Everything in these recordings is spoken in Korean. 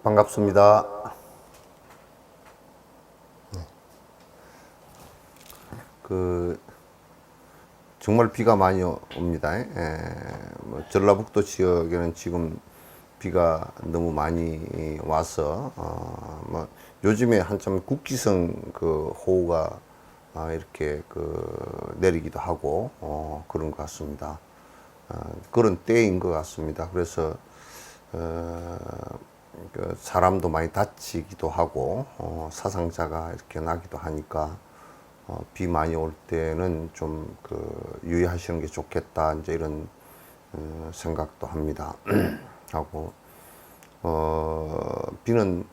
반갑습니다. 정말 비가 많이 옵니다. 전라북도 지역에는 지금 비가 너무 많이 와서 요즘에 한참 국기성 호우가 이렇게 내리기도 하고 그런 것 같습니다. 그런 때인 것 같습니다. 그래서 사람도 많이 다치기도 하고 사상자가 이렇게 나기도 하니까 비 많이 올 때는 좀 유의하시는 게 좋겠다 이제 이런 생각도 합니다. 하고 비는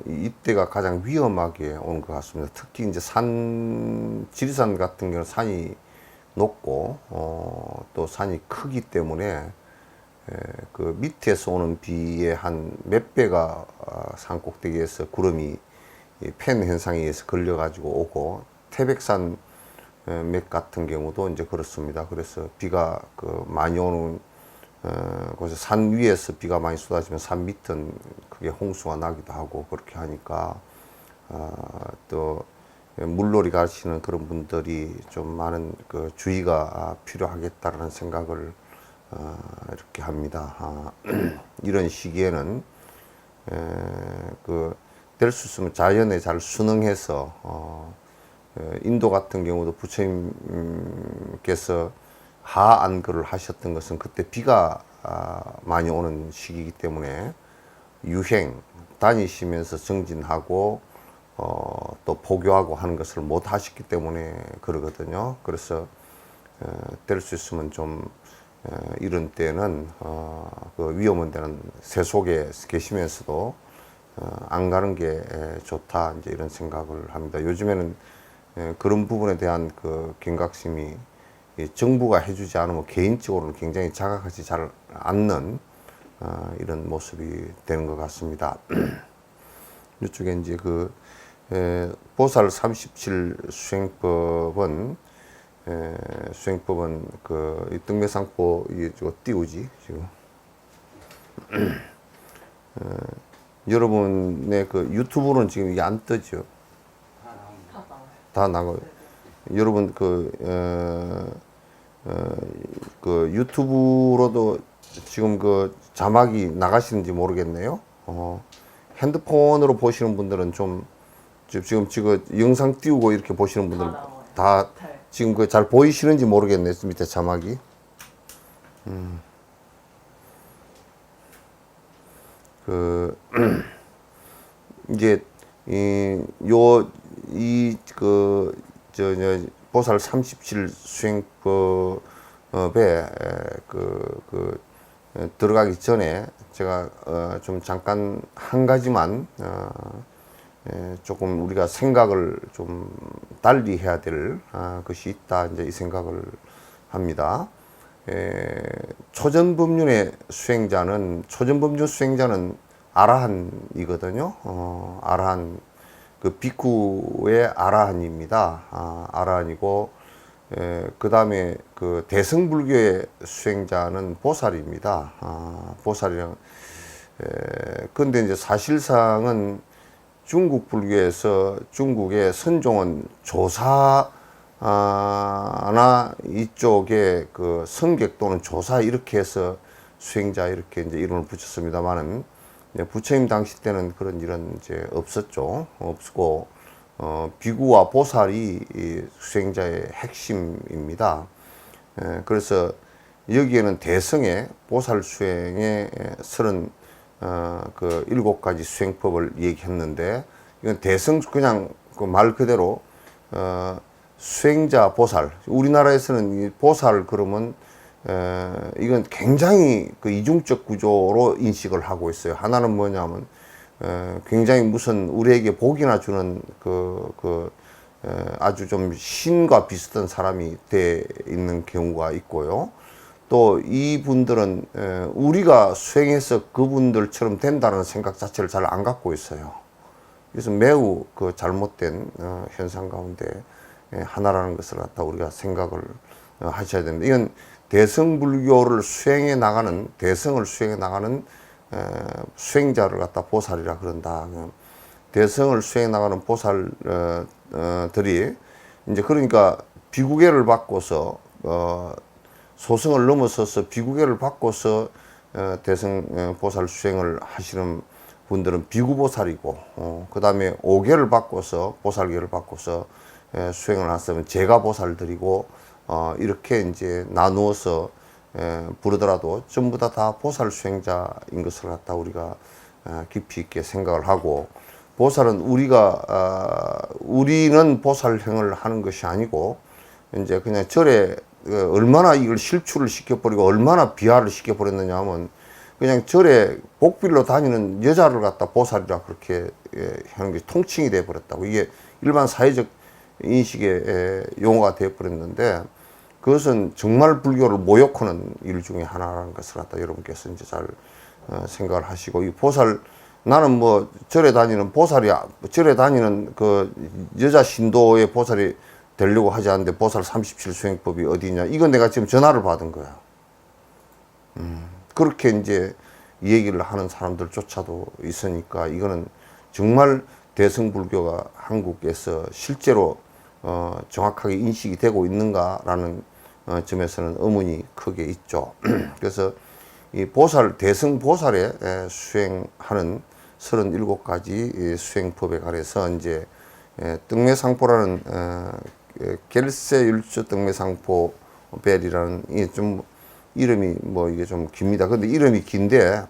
이때가 가장 위험하게 오는 것 같습니다. 특히 이제 지리산 같은 경우는 산이 높고 또 산이 크기 때문에 그 밑에서 오는 비의 한 몇 배가 산 꼭대기에서 구름이 팬 현상에 의해서 걸려가지고 오고, 태백산 맥 같은 경우도 이제 그렇습니다. 그래서 비가 많이 오는 곳에 산 위에서 비가 많이 쏟아지면 산 밑은 크게 홍수가 나기도 하고 그렇게 하니까 또 물놀이 가시는 그런 분들이 좀 많은 주의가 필요하겠다라는 생각을 이렇게 합니다. 이런 시기에는 될 수 있으면 자연에 잘 순응해서 인도 같은 경우도 부처님께서 하안거를 하셨던 것은 그때 비가 많이 오는 시기이기 때문에 유행 다니시면서 정진하고 또 포교하고 하는 것을 못 하셨기 때문에 그러거든요. 그래서 될 수 있으면 좀 이런 때는 위험한 데는 새 속에 계시면서도 안 가는 게 좋다 이제 이런 생각을 합니다. 요즘에는 그런 부분에 대한 경각심이 정부가 해주지 않으면 개인적으로는 굉장히 자각하지 잘 않는 이런 모습이 되는 것 같습니다. 이쪽에 이제 보살 37 수행법은 이 등매상포 이거 띄우지 지금 여러분의 유튜브로는 지금 이게 안 뜨죠? 다 나가요. 여러분 유튜브로도 지금 자막이 나가시는지 모르겠네요. 핸드폰으로 보시는 분들은 좀 지금 영상 띄우고 이렇게 보시는 분들은 다 지금 잘 보이시는지 모르겠네요. 밑에 자막이. 이제 보살 37 수행법에 들어가기 전에 제가 좀 잠깐 한 가지만 조금 우리가 생각을 좀 달리 해야 될 것이 있다 이제 이 생각을 합니다. 초전법륜의 초전법륜 수행자는 아라한이거든요. 아라한 비쿠의 아라한입니다. 아라한이고 그 다음에 대승불교의 수행자는 보살입니다. 보살이랑 근데 이제 사실상은 중국 불교에서 중국의 선종은 조사나 이쪽에 그 성객 또는 조사 이렇게 해서 수행자 이렇게 이제 이름을 붙였습니다만은 부처님 당시 때는 그런 일은 이제 없었죠. 없고 비구와 보살이 이 수행자의 핵심입니다. 그래서 여기에는 대성의 보살 수행의 37가지 수행법을 얘기했는데, 이건 대성 그냥 그 말 그대로 수행자 보살. 우리나라에서는 이 보살 그러면 이건 굉장히 그 이중적 구조로 인식을 하고 있어요. 하나는 뭐냐면 굉장히 무슨 우리에게 복이나 주는 아주 좀 신과 비슷한 사람이 돼 있는 경우가 있고요. 또 이분들은 우리가 수행해서 그분들처럼 된다는 생각 자체를 잘 안 갖고 있어요. 그래서 매우 그 잘못된 현상 가운데 하나라는 것을 갖다 우리가 생각을 하셔야 됩니다. 이건 대성불교를 수행해 나가는, 대성을 수행해 나가는 수행자를 갖다 보살이라 그런다. 대성을 수행해 나가는 보살들이 이제 그러니까 비구계를 바꿔서 소승을 넘어서서 비구계를 바꿔서 대성 보살 수행을 하시는 분들은 비구보살이고, 그 다음에 오계를 바꿔서 보살계를 바꿔서 수행을 하시면 제가보살들이고, 이렇게 이제 나누어서 부르더라도 전부 다 보살 수행자인 것을 갖다 우리가 깊이 있게 생각을 하고, 보살은 우리는 보살행을 하는 것이 아니고 이제 그냥 절에 얼마나 이걸 실추를 시켜버리고 얼마나 비하를 시켜버렸느냐 하면, 그냥 절에 복빌로 다니는 여자를 갖다 보살이라 그렇게 하는 게 통칭이 돼 버렸다고. 이게 일반 사회적 인식의 용어가 돼 버렸는데, 그것은 정말 불교를 모욕하는 일 중에 하나라는 것을 갖다 여러분께서 이제 잘 생각을 하시고, 이 보살, 나는 뭐 절에 다니는 보살이야, 절에 다니는 그 여자 신도의 보살이 되려고 하지 않는데 보살 37 수행법이 어디냐, 이건 내가 지금 전화를 받은 거야. 그렇게 이제 얘기를 하는 사람들조차도 있으니까, 이거는 정말 대성불교가 한국에서 실제로 정확하게 인식이 되고 있는가라는 점에서는 의문이 크게 있죠. 그래서 이 보살, 대성 보살에 수행하는 37가지 수행법에 관해서 이제 등매상포라는 겔세율주 등매상포벨이라는, 이 좀 이름이 뭐 이게 좀 깁니다. 근데 이름이 긴데,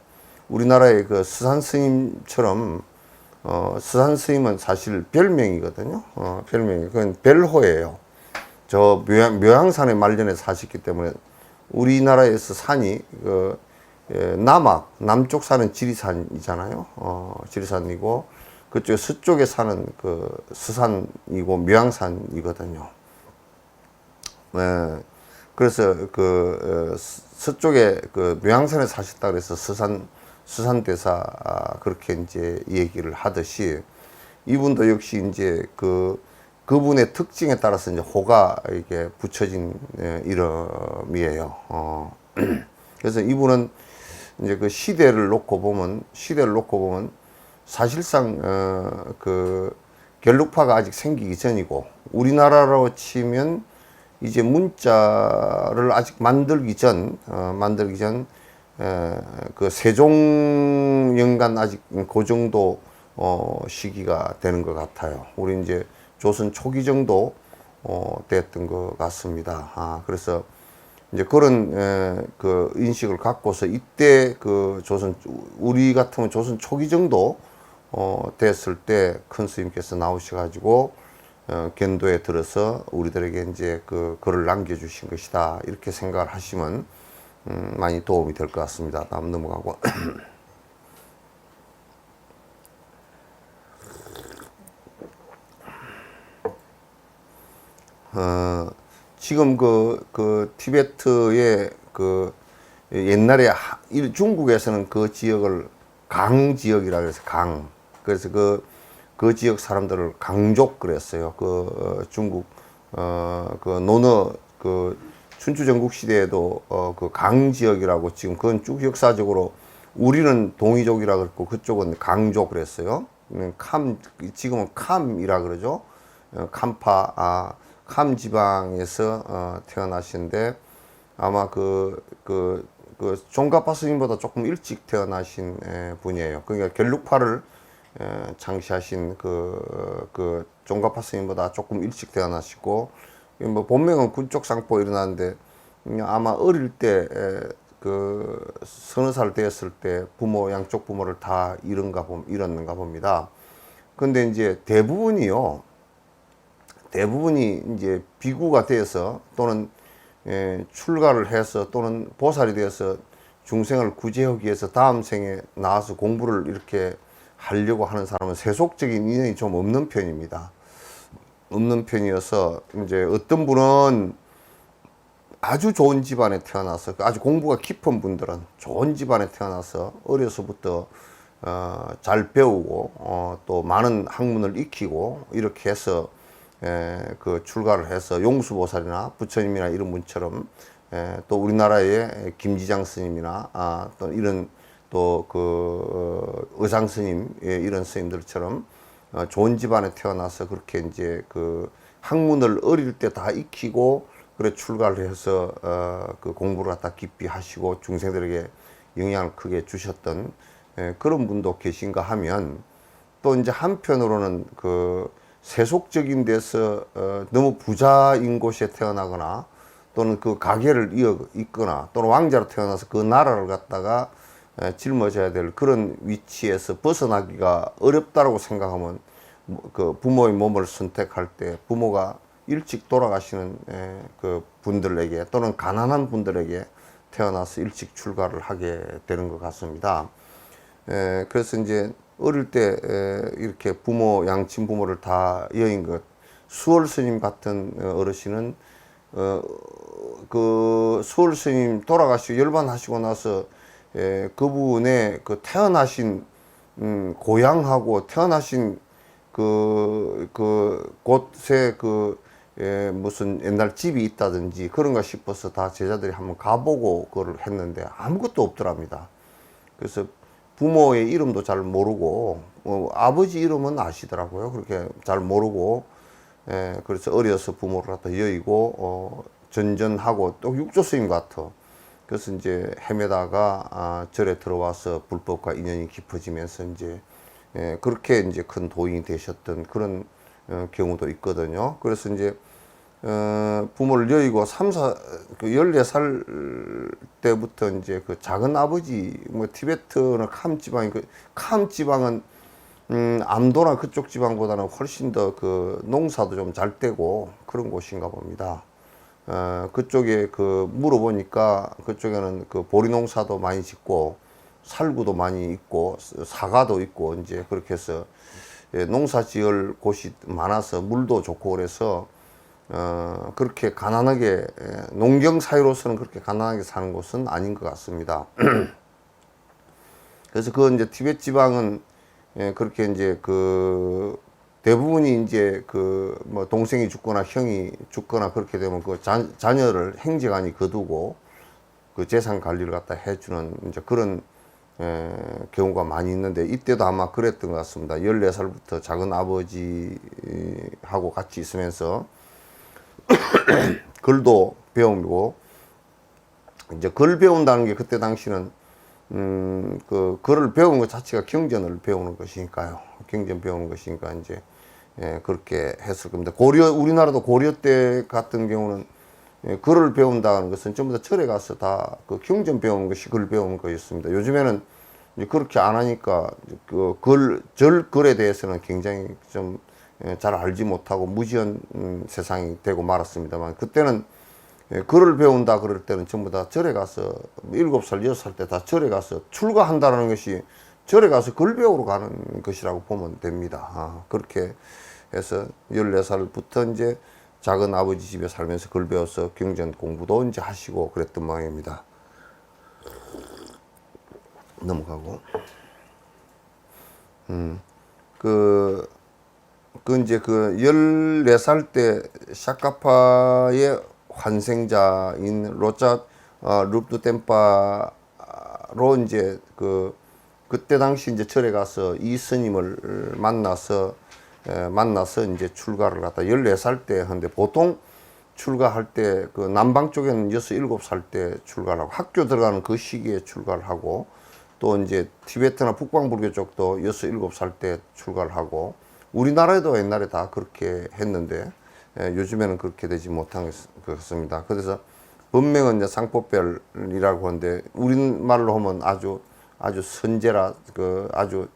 우리나라의 그 스산 스님처럼 스산 스님은 사실 별명이거든요. 별명이 그건 별호예요. 저 묘향산에 말년에 사셨기 때문에, 우리나라에서 산이 그 남쪽 산은 지리산이잖아요. 지리산이고 그쪽 서쪽에 사는 그 스산이고 묘향산이거든요. 그래서 그 서쪽에 그 묘향산에 사셨다 그래서 스산대사 그렇게 이제 얘기를 하듯이, 이분도 역시 이제 그분의 특징에 따라서 이제 호가 이게 붙여진 이름이에요. 그래서 이분은 이제 그 시대를 놓고 보면 사실상 그 결룩파가 아직 생기기 전이고, 우리나라로 치면 이제 문자를 아직 만들기 전 그 세종연간 아직 그 정도 시기가 되는 것 같아요. 우리 이제 조선 초기 정도 됐던 것 같습니다. 그래서 이제 그런 그 인식을 갖고서 이때 그 우리 같으면 조선 초기 정도 됐을 때 큰 스님께서 나오셔가지고 견도에 들어서 우리들에게 이제 그 글을 남겨주신 것이다, 이렇게 생각을 하시면 많이 도움이 될 것 같습니다. 다음 넘어가고. 지금 그 티베트의 그 옛날에 중국에서는 그 지역을 강 지역이라 그래서 그래서 그 지역 사람들을 강족 그랬어요. 중국 그 논어 그 춘추 전국 시대에도 그 강 지역이라고, 지금 그건 쭉 역사적으로 우리는 동이족이라 그랬고 그쪽은 강족 그랬어요. 지금은 캄이라 그러죠. 캄 지방에서 태어나신데 아마 종가파 스님보다 조금 일찍 태어나신 분이에요. 그러니까 결룩파를 창시하신 종가파 스님보다 조금 일찍 태어나시고, 뭐 본명은 군쪽상포 일어났는데 아마 어릴 때 서너 살 되었을 때 양쪽 부모를 다 잃었는가 봅니다. 근데 이제 대부분이 이제 비구가 되어서 또는 출가를 해서 또는 보살이 되어서 중생을 구제하기 위해서 다음 생에 나와서 공부를 이렇게 하려고 하는 사람은 세속적인 인연이 좀 없는 편입니다. 없는 편이어서 이제 어떤 분은 아주 좋은 집안에 태어나서, 아주 공부가 깊은 분들은 좋은 집안에 태어나서 어려서부터 잘 배우고 또 많은 학문을 익히고 이렇게 해서 출가를 해서 용수보살이나 부처님이나 이런 분처럼, 또 우리나라의 김지장 스님이나 또 이런 또 의상 스님, 이런 스님들처럼 좋은 집안에 태어나서 그렇게 이제 학문을 어릴 때 다 익히고 그래 출가를 해서 공부를 갖다 깊이 하시고 중생들에게 영향을 크게 주셨던 그런 분도 계신가 하면, 또 이제 한편으로는 세속적인 데서 너무 부자인 곳에 태어나거나 또는 가계를 잇거나 또는 왕자로 태어나서 그 나라를 갖다가 짊어져야 될 그런 위치에서 벗어나기가 어렵다고 생각하면, 부모의 몸을 선택할 때 부모가 일찍 돌아가시는 분들에게 또는 가난한 분들에게 태어나서 일찍 출가를 하게 되는 것 같습니다. 그래서 이제 어릴 때 이렇게 양친 부모를 다 여인 것, 수월 스님 같은 어르신은 수월 스님 돌아가시고 열반하시고 나서 그분의 태어나신 고향하고 태어나신 곳에 무슨 옛날 집이 있다든지 그런가 싶어서 다 제자들이 한번 가보고 그걸 했는데 아무것도 없더랍니다. 그래서 부모의 이름도 잘 모르고, 아버지 이름은 아시더라고요. 그렇게 잘 모르고, 그래서 어려서 부모를 갖다 여의고, 전전하고 또 육조스님 같아. 그래서 이제 헤매다가 절에 들어와서 불법과 인연이 깊어지면서 이제 그렇게 이제 큰 도인이 되셨던 그런 경우도 있거든요. 그래서 이제 부모를 여의고 14살 때부터 이제 작은 아버지, 티베트나 캄 지방이, 캄 지방은 암도나 그쪽 지방보다는 훨씬 더 농사도 좀 잘 되고 그런 곳인가 봅니다. 그쪽에 물어보니까 그쪽에는 보리 농사도 많이 짓고 살구도 많이 있고 사과도 있고 이제 그렇게 해서 농사 지을 곳이 많아서 물도 좋고 그래서 그렇게 가난하게, 농경 사회로서는 그렇게 가난하게 사는 곳은 아닌 것 같습니다. 그래서 이제 티베트 지방은 그렇게 이제 대부분이 이제 뭐 동생이 죽거나 형이 죽거나 그렇게 되면 자녀를 행제관이 거두고 재산 관리를 갖다 해주는 이제 그런 경우가 많이 있는데, 이때도 아마 그랬던 것 같습니다. 14살부터 작은 아버지하고 같이 있으면서 글도 배우고, 이제 글 배운다는 게 그때 당시는 글을 배우는 것 자체가 경전을 배우는 것이니까요. 경전 배우는 것이니까 이제 그렇게 했을 겁니다. 우리나라도 고려 때 같은 경우는 글을 배운다는 것은 전부 다 절에 가서 다 경전 배우는 것이 글 배우는 것이었습니다. 요즘에는 이제 그렇게 안 하니까 절글에 대해서는 굉장히 좀 잘 알지 못하고 무지한 세상이 되고 말았습니다만, 그때는 글을 배운다 그럴 때는 전부 다 절에 가서 7살, 6살 때 다 절에 가서 출가한다는 것이 절에 가서 글 배우러 가는 것이라고 보면 됩니다. 그렇게 해서 14살부터 이제 작은 아버지 집에 살면서 글 배워서 경전 공부도 이제 하시고 그랬던 모양입니다. 넘어가고. 이제 14살 때 샤카파의 환생자인 로짜 룹두템파로 이제 그때 당시 이제 절에 가서 이 스님을 만나서 이제 출가를 갖다 14살 때 하는데, 보통 출가할 때 그 남방 쪽에는 6, 7살 때 출가를 하고, 학교 들어가는 그 시기에 출가를 하고, 또 이제 티베트나 북방불교 쪽도 6, 7살 때 출가를 하고, 우리나라에도 옛날에 다 그렇게 했는데, 요즘에는 그렇게 되지 못한 것 같습니다. 그래서 본명은 이제 상포별이라고 하는데, 우리말로 하면 아주 선제라, 아주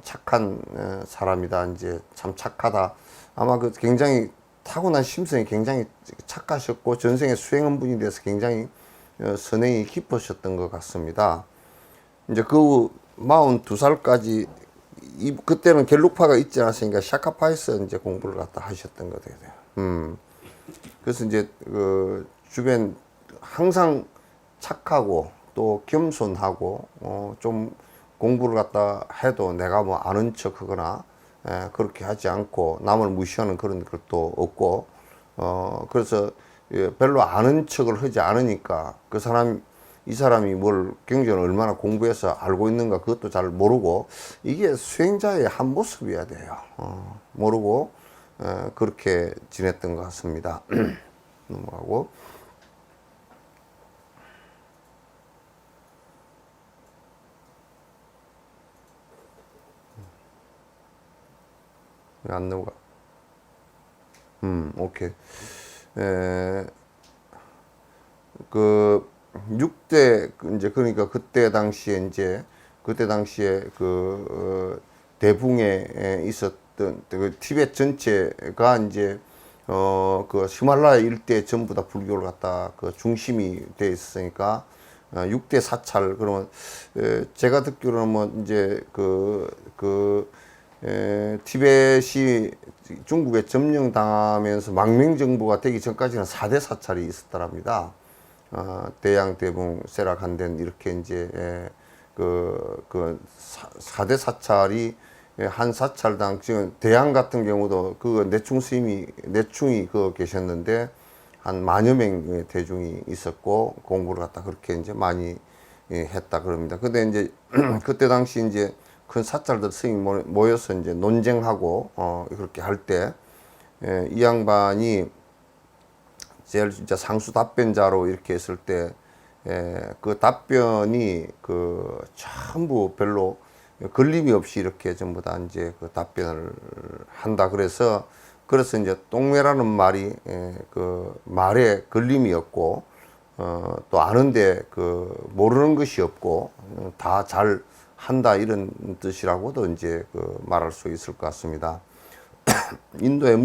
착한 사람이다, 이제 참 착하다. 아마 그 굉장히 타고난 심성이 굉장히 착하셨고, 전생에 수행한 분이 돼서 굉장히 선행이 깊으셨던 것 같습니다. 이제 그 42살까지, 그때는 겔룩파가 있지 않았으니까 샤카파에서 이제 공부를 갖다 하셨던 것 같아요. 그래서 이제 그 주변 항상 착하고 또 겸손하고, 좀 공부를 갖다 해도 내가 뭐 아는 척 하거나 그렇게 하지 않고 남을 무시하는 그런 것도 없고, 그래서 별로 아는 척을 하지 않으니까 이 사람이 뭘 경전을 얼마나 공부해서 알고 있는가 그것도 잘 모르고, 이게 수행자의 한 모습이어야 돼요. 모르고 그렇게 지냈던 것 같습니다. 넘어가고. 안 넘어가. 오케이. 그 6대 이제, 그러니까 그때 당시에 대붕에 있었던 그 티베트 전체가 이제 그 히말라야 일대 전부 다 불교를 갖다 그 중심이 돼 있으니까 6대 사찰. 그러면 제가 듣기로는 뭐 이제 티벳이 중국에 점령당하면서 망명정부가 되기 전까지는 4대 사찰이 있었더랍니다. 대양, 대붕, 세라, 간덴 이렇게 이제 4대 사찰이 한 사찰당, 지금 대양 같은 경우도 그 내충이 계셨는데 한 만여 명의 대중이 있었고, 공부를 갖다 그렇게 이제 많이 했다 그럽니다. 근데 이제 그때 당시 이제 큰 사찰들 스님이 모여서 이제 논쟁하고 그렇게 할 때, 이 양반이 제일 진짜 상수 답변자로 이렇게 했을 때, 그 답변이 전부 별로 걸림이 없이 이렇게 전부 다 이제 그 답변을 한다. 그래서 이제 똥매라는 말이 그 말에 걸림이 없고, 또 아는데 모르는 것이 없고, 다 잘 한다, 이런 뜻이라고도 이제 말할 수 있을 것 같습니다. 인도의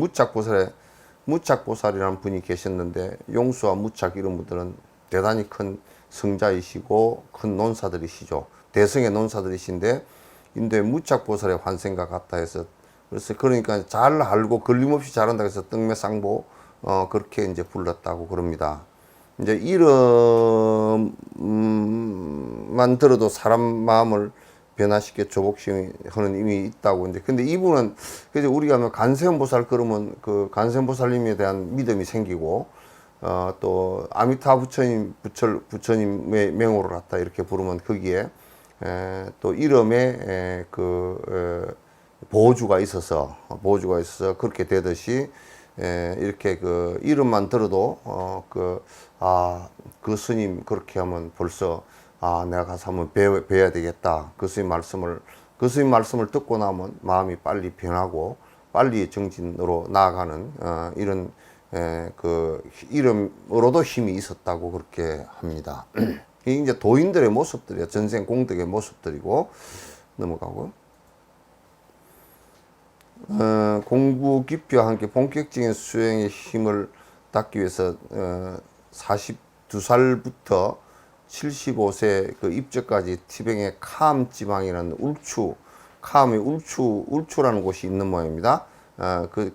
무착보살이라는 분이 계셨는데, 용수와 무착 이런 분들은 대단히 큰 성자이시고 큰 논사들이시죠. 대성의 논사들이신데, 인도의 무착보살의 환생과 같다 해서, 그래서 그러니까 잘 알고 걸림없이 잘한다 해서 떡매상보 그렇게 이제 불렀다고 그럽니다. 이제 이름만 들어도 사람 마음을 변화시켜 조복시하는 힘이 있다고. 이제 근데 이분은, 그래서 우리가 뭐 간세음보살 그러면 그 간세음보살님에 대한 믿음이 생기고, 또 아미타 부처님의 명호를 갖다 이렇게 부르면 거기에 또 이름에 보호주가 있어서 그렇게 되듯이, 이렇게 이름만 들어도 그 스님 그렇게 하면 벌써 내가 가서 한번 배워야 되겠다. 그 스님 말씀을 듣고 나면 마음이 빨리 변하고 빨리 정진으로 나아가는 이런 이름으로도 힘이 있었다고 그렇게 합니다. 이게 이제 도인들의 모습들이야. 전생 공덕의 모습들이고. 넘어가고. 공부 깊이와 함께 본격적인 수행의 힘을 닦기 위해서 42살부터 75세 입적까지 티베트의 캄 지방이라는 울추라는 곳이 있는 모양입니다.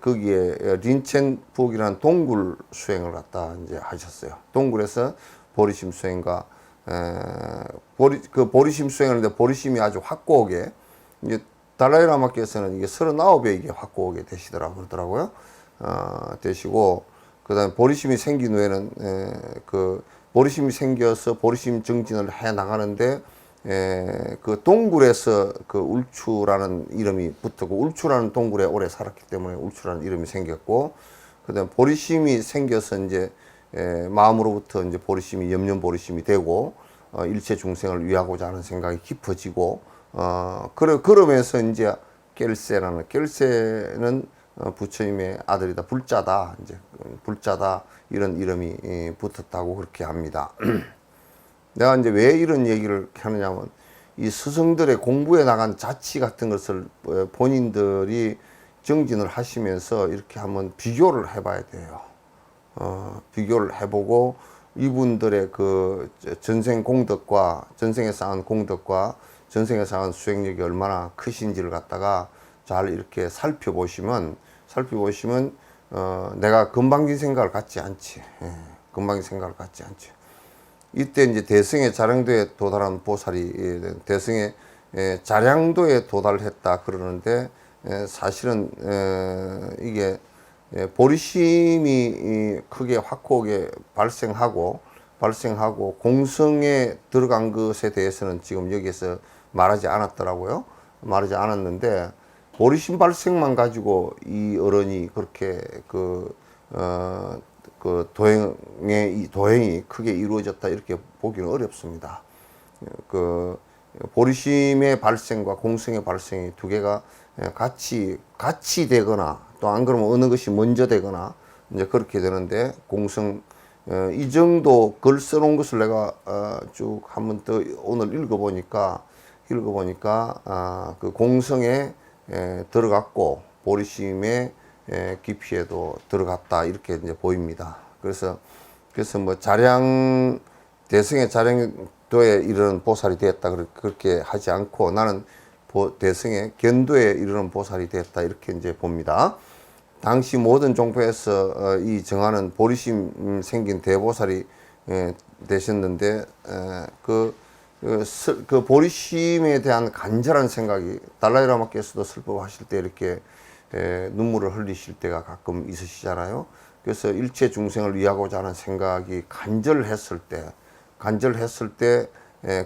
거기에 린첸북이라는 동굴 수행을 갖다 이제 하셨어요. 동굴에서 보리심 수행과 보리심 수행을 하는데, 보리심이 아주 확고하게, 이제 달라이라마께서는 이게 39배 이게 확고하게 그러더라고요. 되시고, 그 다음에 보리심이 생긴 후에는 보리심이 생겨서 보리심 정진을 해 나가는데, 그 동굴에서 그 울추라는 이름이 붙었고, 울추라는 동굴에 오래 살았기 때문에 울추라는 이름이 생겼고, 그다음 보리심이 생겨서 이제 마음으로부터 이제 보리심이 염려 보리심이 되고, 일체 중생을 위하고자 하는 생각이 깊어지고, 그러면서 이제 깰세는 부처님의 아들이다, 불자다, 이제 불자다, 이런 이름이 붙었다고 그렇게 합니다. 내가 이제 왜 이런 얘기를 하느냐면, 이 스승들의 공부에 나간 자치 같은 것을 본인들이 정진을 하시면서 이렇게 한번 비교를 해봐야 돼요. 비교를 해보고, 이분들의 그 전생 공덕과, 전생에 쌓은 공덕과 전생에 쌓은 수행력이 얼마나 크신지를 갖다가 잘 이렇게 살펴보시면, 내가 금방진 생각을 갖지 않지. 금방진 생각을 갖지 않지. 이때 이제 대승의 자량도에 도달한 보살이, 대승의 자량도에 도달했다 그러는데, 사실은 이게 보리심이 크게 확고하게 발생하고 공성에 들어간 것에 대해서는 지금 여기에서 말하지 않았더라고요. 말하지 않았는데, 보리심 발생만 가지고 이 어른이 그렇게 그 도행이 크게 이루어졌다 이렇게 보기는 어렵습니다. 그 보리심의 발생과 공성의 발생이 두 개가 같이 되거나, 또 안 그러면 어느 것이 먼저 되거나 이제 그렇게 되는데, 공성, 이 정도 글 써놓은 것을 내가 쭉 한번 더 오늘 읽어보니까 그 공성에 들어갔고 보리심의 깊이에도 들어갔다 이렇게 이제 보입니다. 그래서 뭐 대승의 자량도에 이르는 보살이 되었다 그렇게 하지 않고, 나는 대승의 견도에 이르는 보살이 되었다 이렇게 이제 봅니다. 당시 모든 종파에서 이 정하는 보리심 생긴 대보살이 되셨는데, 그 보리심에 대한 간절한 생각이, 달라이라마께서도 슬퍼하실 때 이렇게 눈물을 흘리실 때가 가끔 있으시잖아요. 그래서 일체 중생을 위하고자 하는 생각이 간절했을 때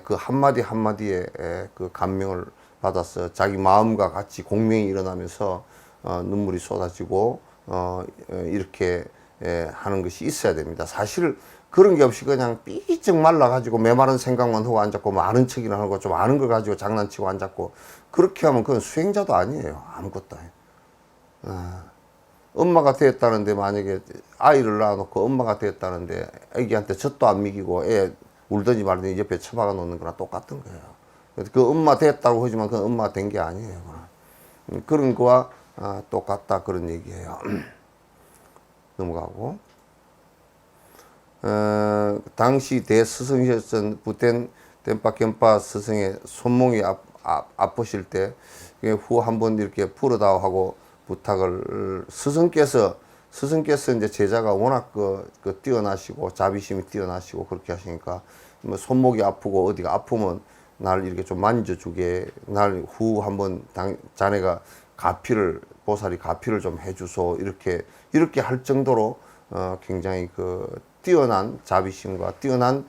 그 한마디 한마디에 그 감명을 받아서 자기 마음과 같이 공명이 일어나면서 눈물이 쏟아지고 이렇게 하는 것이 있어야 됩니다. 사실 그런 게 없이 그냥 삐쩍 말라가지고 메마른 생각만 하고 앉았고, 뭐 아는 척이나 하고 좀 아는 걸 가지고 장난치고 앉았고, 그렇게 하면 그건 수행자도 아니에요. 아무것도 아니에요. 엄마가 되었다는데, 만약에 아이를 낳아놓고 엄마가 되었다는데 애기한테 젖도 안 먹이고 애 울든지 말든지 옆에 처박아 놓는 거랑 똑같은 거예요. 그 엄마 됐다고 하지만 그건 엄마가 된 게 아니에요. 그런 거와 똑같다 그런 얘기예요. 넘어가고, 당시 대스승이셨던 부텐 덴파켄파 스승의 손목이 아프실 때 후 한번 이렇게 풀어다오 하고 부탁을, 스승께서 이제 제자가 워낙 뛰어나시고 자비심이 뛰어나시고 그렇게 하시니까, 뭐 손목이 아프고 어디가 아프면 날 이렇게 좀 만져주게, 날 후 한번 자네가 보살이 가피를 좀 해주소, 이렇게 할 정도로 굉장히 뛰어난 자비심과 뛰어난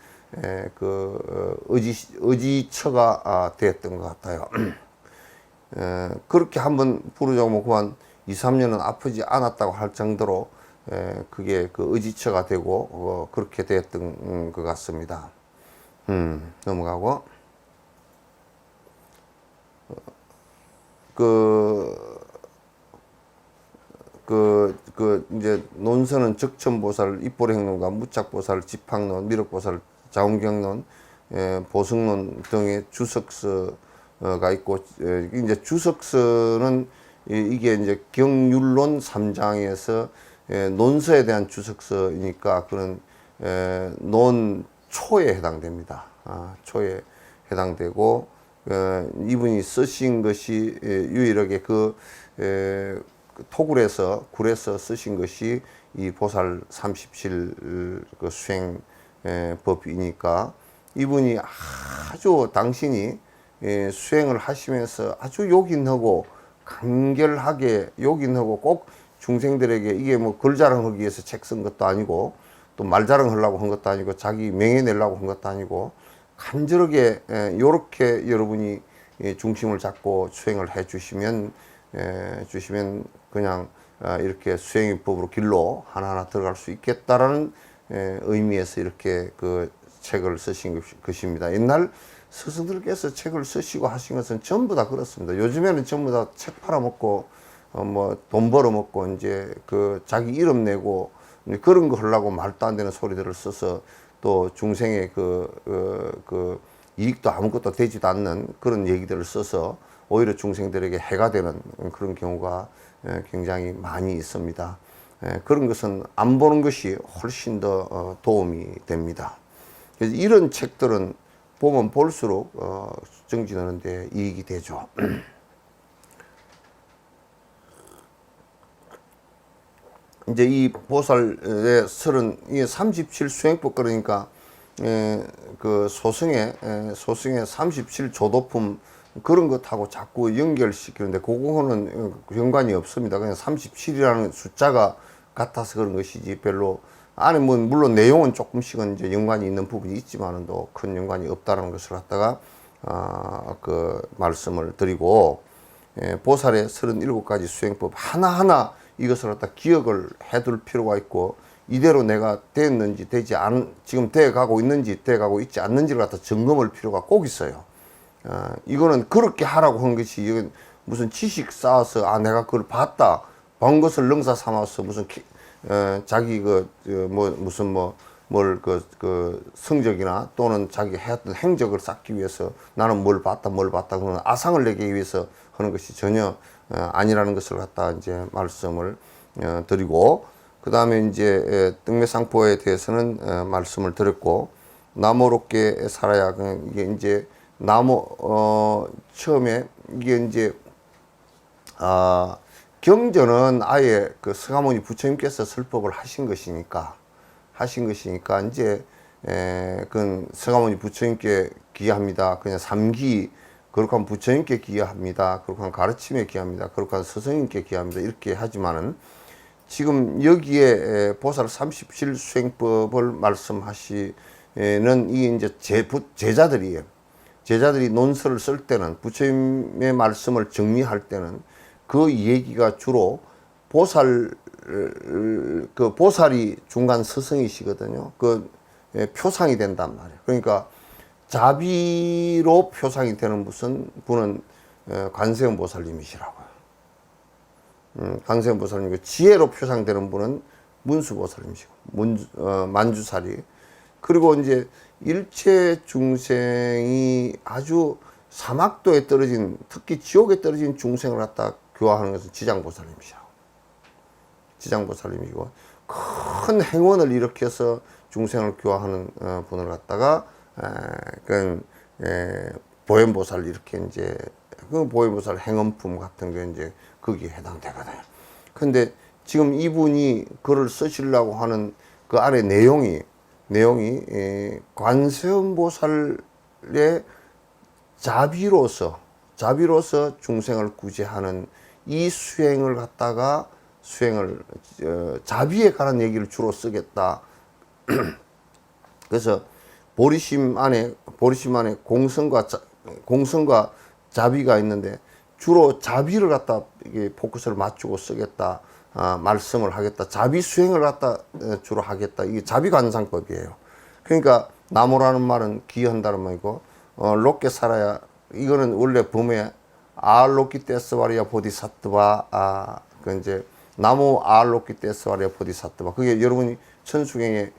의지처가 되었던 것 같아요. 그렇게 한번 부르자고 뭐 그만 2, 3년은 아프지 않았다고 할 정도로 그게 의지처가 되고 그렇게 되었던 것 같습니다. 넘어가고, 이제 논서는 적천보살, 입보행론과 무착보살, 지팡론, 미륵보살, 자운경론, 보승론 등의 주석서가 있고, 이제 주석서는 이게 이제 경율론 3장에서 논서에 대한 주석서이니까 그런 논초에 해당됩니다. 초에 해당되고, 이분이 쓰신 것이 유일하게 굴에서 쓰신 것이 이 보살 37 수행 법이니까, 이분이 아주 당신이 수행을 하시면서 아주 요긴하고 간결하게 요긴하고, 꼭 중생들에게 이게 뭐 글 자랑하기 위해서 책 쓴 것도 아니고 또 말 자랑하려고 한 것도 아니고 자기 명예 내려고 한 것도 아니고, 간절하게 요렇게 여러분이 중심을 잡고 수행을 해 주시면 그냥 이렇게 수행요법으로 길로 하나하나 들어갈 수 있겠다라는 의미에서 이렇게 그 책을 쓰신 것입니다. 옛날 스승들께서 책을 쓰시고 하신 것은 전부 다 그렇습니다. 요즘에는 전부 다 책 팔아먹고 뭐 돈 벌어먹고 이제 그 자기 이름 내고 그런 거 하려고 말도 안 되는 소리들을 써서 또 중생의 그 이익도 아무것도 되지도 않는 그런 얘기들을 써서 오히려 중생들에게 해가 되는 그런 경우가 굉장히 많이 있습니다. 그런 것은 안 보는 것이 훨씬 더 도움이 됩니다. 그래서 이런 책들은 보면 볼수록 정진하는 데 이익이 되죠. 이제 이 보살의 설은 이 37수행법 그러니까 그 소승의 37조도품 그런 것하고 자꾸 연결시키는데 그거는 연관이 없습니다. 그냥 37이라는 숫자가 같아서 그런 것이지 별로 안에 뭐 물론 내용은 조금씩은 이제 연관이 있는 부분이 있지만은도 큰 연관이 없다는 것을 갖다가 그 말씀을 드리고 보살의 37가지 수행법 하나하나 이것을 갖다 기억을 해둘 필요가 있고 이대로 내가 됐는지 되지 않은 지금 돼가고 있는지 돼가고 있지 않는지를 갖다 점검할 필요가 꼭 있어요. 이거는 그렇게 하라고 한 것이 이건 무슨 지식 쌓아서 내가 그걸 봤다 본 것을 능사 삼아서 무슨 자기 무슨 그 성적이나 또는 자기 해왔던 행적을 쌓기 위해서 나는 뭘 봤다 그런 아상을 내기 위해서 하는 것이 전혀 아니라는 것을 갖다 이제 말씀을 드리고 그 다음에 이제 등매상포에 대해서는 말씀을 드렸고 나무롭게 살아야 이게 이제 처음에 이게 이제 경전은 아예 그 서가모니 부처님께서 설법을 하신 것이니까 이제 그 서가모니 부처님께 기여합니다. 그냥 삼기 그렇게 부처님께 기여합니다. 그렇게 가르침에 기여합니다. 그렇게 스승님께 기여합니다. 이렇게 하지만은 지금 여기에 보살 37수행법을 말씀하시는 이 이제 제자들이 논설을 쓸 때는 부처님의 말씀을 정리할 때는 그 얘기가 주로 보살이 중간 스승이시거든요. 그 표상이 된단 말이에요. 그러니까 자비로 표상이 되는 분은 관세음 보살님이시라고요. 관세음 보살님이고 지혜로 표상되는 분은 문수 보살님이시고 만주사리. 그리고 이제 일체 중생이 아주 사막도에 떨어진 특히 지옥에 떨어진 중생을 갖다 교화하는 것은 지장보살님이시라고. 지장보살님이고 큰 행원을 일으켜서 중생을 교화하는 분을 갖다가 보현보살 이렇게 이제 그 보현보살 행언품 같은 게 이제 거기에 해당되거든요. 근데 지금 이분이 글을 쓰시려고 하는 그 안에 내용이 관세음보살의 자비로서 중생을 구제하는 이 수행을 갖다가 자비에 관한 얘기를 주로 쓰겠다. 그래서 보리심 안에 공성과 자비가 있는데 주로 자비를 갖다 포커스를 맞추고 쓰겠다. 말씀을 하겠다. 자비 수행을 갖다 주로 하겠다. 이게 자비관상법이에요. 그러니까 나무라는 말은 기여한다는 말이고 롭게 살아야 이거는 원래 범에 아알로키테스와리아 보디사트바 그 이제 나무 아알로키테스와리아 보디사트바 그게 여러분이 천수경에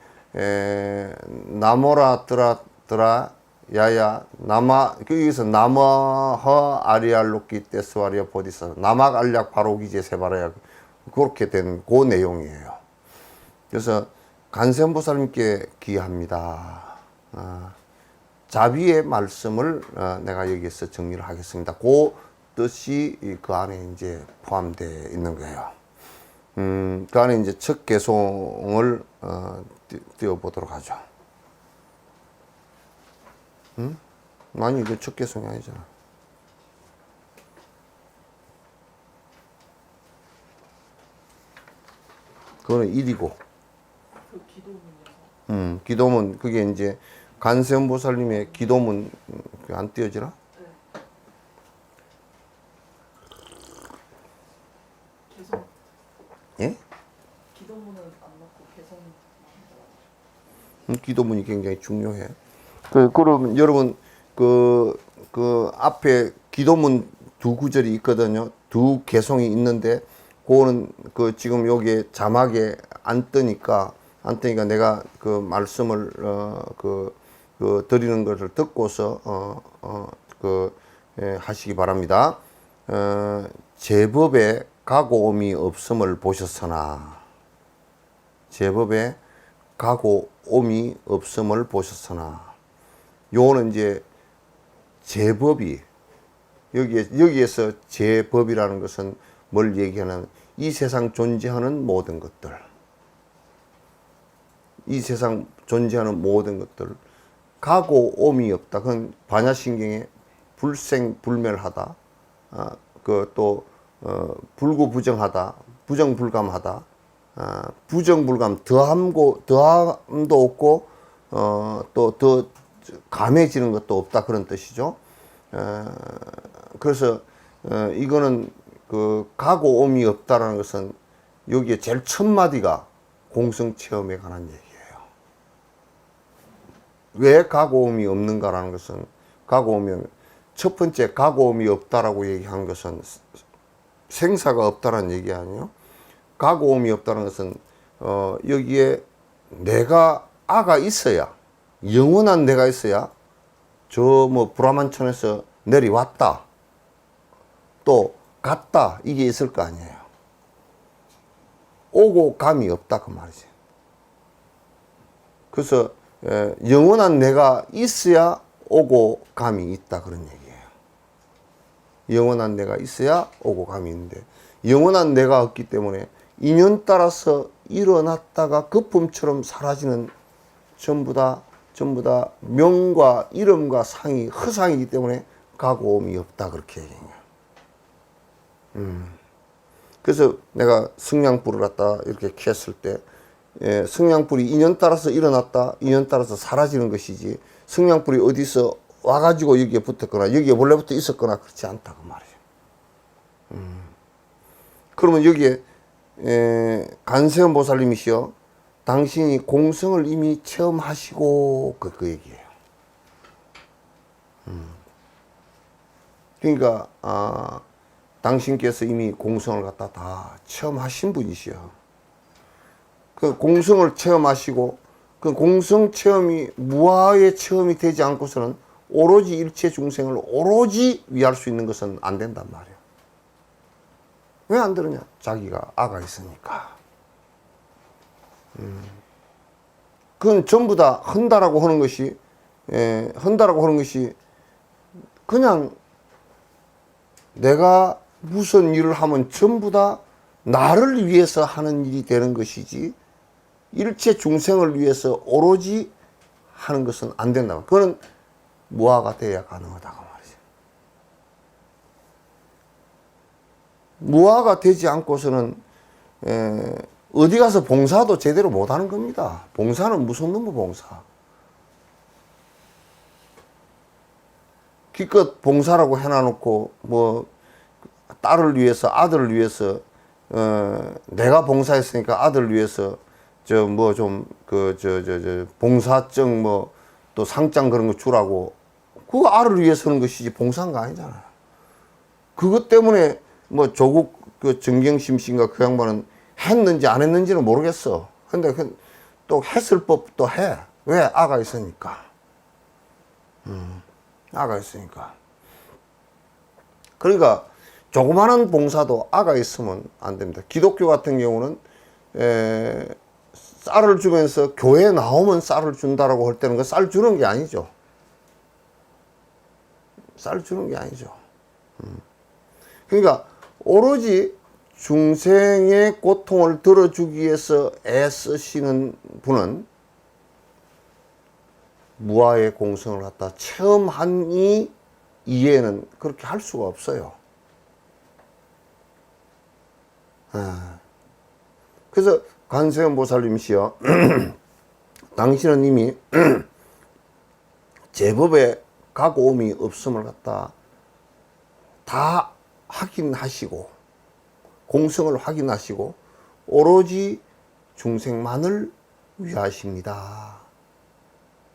나모라 드라 야야 나마 거기서 나마허 아리알로키테스와리아 보디사트 나막 알약 바로기제 세바라야 그렇게 된 그 내용이에요. 그래서 관세음보살님께 기여합니다. 자비의 말씀을 내가 여기서 정리를 하겠습니다. 그 뜻이 그 안에 이제 포함되어 있는 거예요. 그 안에 이제 첫 개송을 띄워보도록 하죠. 아니, 이거 첫 개송이 아니잖아. 그거는 일이고. 그 기도문에서. 기도문, 그게 이제 관세음보살님의 기도문 안 띄어지나? 개성. 예? 기도문은 안 넣고 개성. 기도문이 굉장히 중요해. 그럼 여러분 그 앞에 기도문 두 구절이 있거든요. 두 개성이 있는데 그거는 그 지금 여기에 자막에 안 뜨니까 내가 그 말씀을 그 드리는 것을 듣고서 하시기 바랍니다. 제법에 가고옴이 없음을 보셨으나 제법에 가고옴이 없음을 보셨으나 요거는 이제 제법이 여기에서 제법이라는 것은 뭘 얘기하는 이 세상 존재하는 모든 것들 이 세상 존재하는 모든 것들 가고옴이 없다. 그건 반야신경에 불생불멸하다. 또 불구부정하다. 부정불감하다. 부정불감 더함도 없고 또 더 감해지는 것도 없다 그런 뜻이죠. 그래서 이거는 그 가고옴이 없다라는 것은 여기에 제일 첫 마디가 공성체험에 관한 얘기예요. 왜 가고옴이 없는가라는 것은 첫 번째 가고옴이 없다라고 얘기한 것은 생사가 없다라는 얘기 아니에요. 가고옴이 없다는 것은 여기에 내가 아가 있어야 영원한 내가 있어야 저 뭐 브라만천에서 내려왔다 또 갔다 이게 있을 거 아니에요. 오고 감이 없다 그 말이지. 그래서 영원한 내가 있어야 오고 감이 있다 그런 얘기예요. 영원한 내가 있어야 오고 감이 있는데 영원한 내가 없기 때문에 인연 따라서 일어났다가 거품처럼 사라지는 전부 다 명과 이름과 상이 허상이기 때문에 가고옴이 없다 그렇게 얘기해요. 그래서 내가 성냥불을 갖다 이렇게 켰을 때 성냥불이 인연 따라서 일어났다 인연 따라서 사라지는 것이지 성냥불이 어디서 와가지고 여기에 붙었거나 여기에 원래부터 있었거나 그렇지 않다 그 말이에요. 그러면 여기에 간세음 보살님이시여 당신이 공성을 이미 체험하시고 그 얘기예요. 그러니까 당신께서 이미 공성을 갖다 다 체험하신 분이시여. 그 공성을 체험하시고 그 공성 체험이 무아의 체험이 되지 않고서는 오로지 일체 중생을 오로지 위할 수 있는 것은 안 된단 말이에요. 왜 안 되느냐? 자기가 아가 있으니까. 그건 전부 다 헌다라고 하는 것이 그냥 내가 무슨 일을 하면 전부 다 나를 위해서 하는 일이 되는 것이지 일체 중생을 위해서 오로지 하는 것은 안 된다. 그거는 무아가 돼야 가능하다고 말이죠. 무아가 되지 않고서는 어디 가서 봉사도 제대로 못 하는 겁니다. 봉사는 무슨 놈의 봉사? 기껏 봉사라고 해놔놓고 뭐 딸을 위해서 아들을 위해서 내가 봉사했으니까 아들을 위해서 저 뭐 좀 봉사증 뭐 또 상장 그런 거 주라고 그거 아를 위해서 하는 것이지 봉사가 아니잖아요. 그것 때문에 뭐 조국 그 정경심 씨인가 그 양반은 했는지 안 했는지는 모르겠어. 근데 또 했을 법도 해. 왜? 아가 있으니까. 아가 있으니까. 그러니까 조그마한 봉사도 아가 있으면 안 됩니다. 기독교 같은 경우는 쌀을 주면서 교회 나오면 쌀을 준다라고 할 때는 그 쌀 주는 게 아니죠. 쌀 주는 게 아니죠. 그러니까 오로지 중생의 고통을 들어주기 위해서 애쓰시는 분은 무아의 공성을 갖다 체험하니 이해는 그렇게 할 수가 없어요. 그래서 관세음 보살님이시여 당신은 이미 제법에 가고옴이 없음을 갖다 다 확인하시고 공성을 확인하시고 오로지 중생만을 위하십니다.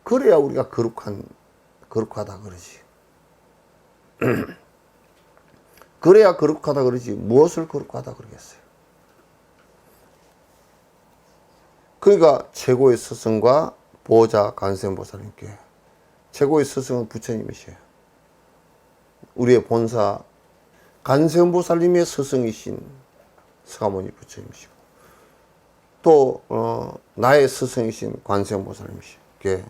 그래야 우리가 거룩하다 그러지. 그래야 거룩하다 그러지. 무엇을 거룩하다 그러겠어요? 그러니까 최고의 스승과 보호자 관세음보살님께, 최고의 스승은 부처님이셔요. 우리의 본사 관세음보살님의 스승이신 서가모니 부처님이시고, 또 나의 스승이신 관세음보살님이시게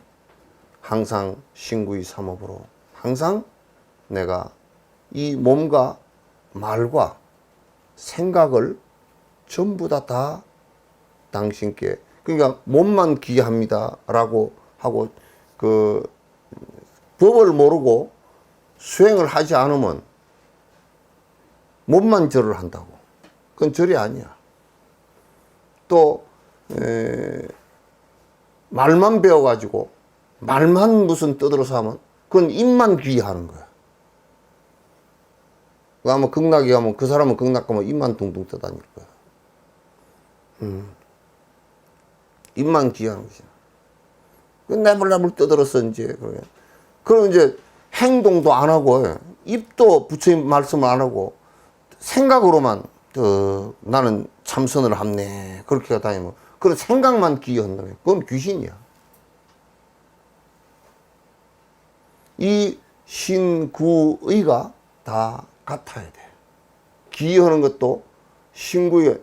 항상 신구의 삼업으로 항상 내가 이 몸과 말과 생각을 전부 다 당신께, 그러니까 몸만 귀합니다 라고 하고 그 법을 모르고 수행을 하지 않으면 몸만 절을 한다고. 그건 절이 아니야. 또 말만 배워가지고 말만 무슨 떠들어서 하면 그건 입만 귀하는 거야. 아마 극락에 가면 그 사람은 극락 가면 입만 둥둥 떠다닐 거야. 입만 귀하는 거지. 나불나불 떠들었어 이제. 그럼 이제 행동도 안 하고 입도 부처님 말씀을 안 하고 생각으로만 나는 참선을 합네 그렇게 다니면 그런 생각만 귀한다면 그건 귀신이야. 이 신구의가 다 같아야 돼. 귀하는 것도 신구의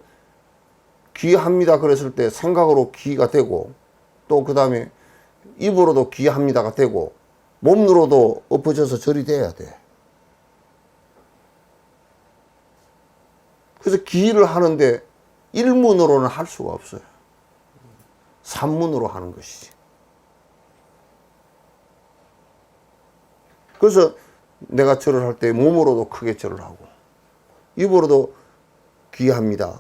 귀합니다 그랬을 때 생각으로 귀가 되고, 또 그 다음에 입으로도 귀합니다가 되고, 몸으로도 엎어져서 절이 돼야 돼. 그래서 귀를 하는데 일문으로는 할 수가 없어요. 삼문으로 하는 것이지. 그래서 내가 절을 할 때 몸으로도 크게 절을 하고, 입으로도 귀합니다.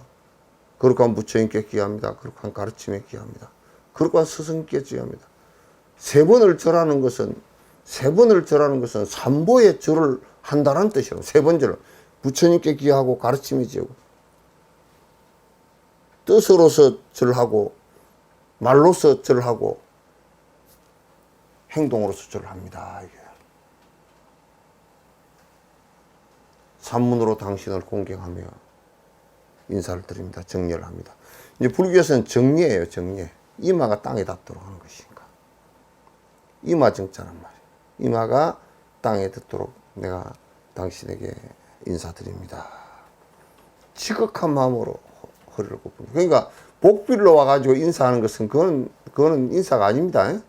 거룩한 부처님께 귀합니다. 거룩한 가르침에 귀합니다. 거룩한 스승께 귀합니다. 세 번을 절하는 것은 삼보의 절을 한다는 뜻이에요. 세 번 절을. 부처님께 귀하고 가르침에 귀하고, 뜻으로서 절하고, 말로서 절하고, 행동으로서 절합니다. 이게. 산문으로 당신을 공경하며 인사를 드립니다. 정례를 합니다. 이제 불교에서는 정례예요. 정례. 이마가 땅에 닿도록 하는 것이니까. 이마 정자란 말이에요. 이마가 땅에 닿도록 내가 당신에게 인사드립니다. 지극한 마음으로 허리를 굽힙니다. 그러니까 복빌로 와가지고 인사하는 것은 그거는 인사가 아닙니다.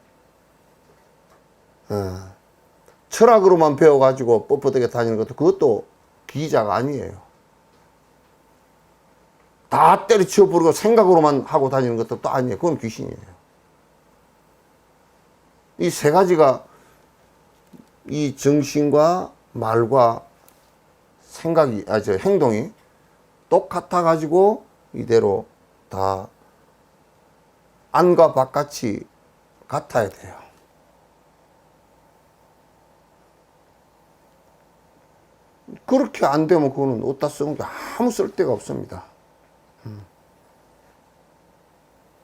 철학으로만 배워가지고 뻣뻣하게 다니는 것도 그것도 기자가 아니에요. 다 때려치워 버리고 생각으로만 하고 다니는 것도 또 아니에요. 그건 귀신이에요. 이 세 가지가 이 정신과 말과 생각이, 행동이 똑같아 가지고 이대로 다 안과 바깥이 같아야 돼요. 그렇게 안 되면 그거는 어디다 쓰는 게 아무 쓸데가 없습니다.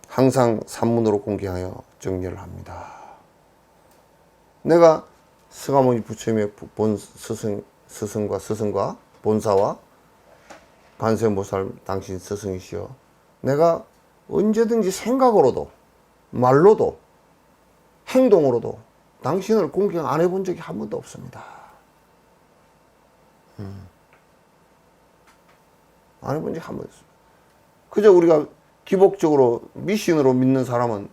항상 산문으로 공개하여 정례를 합니다. 내가 서가모니 부처님의 본 스승과 본사와 관세음보살 당신 스승이시여, 내가 언제든지 생각으로도 말로도 행동으로도 당신을 공경 안 해본 적이 한 번도 없습니다. 안 해본 적이 한 번도 없습니다. 그저 우리가 기복적으로 미신으로 믿는 사람은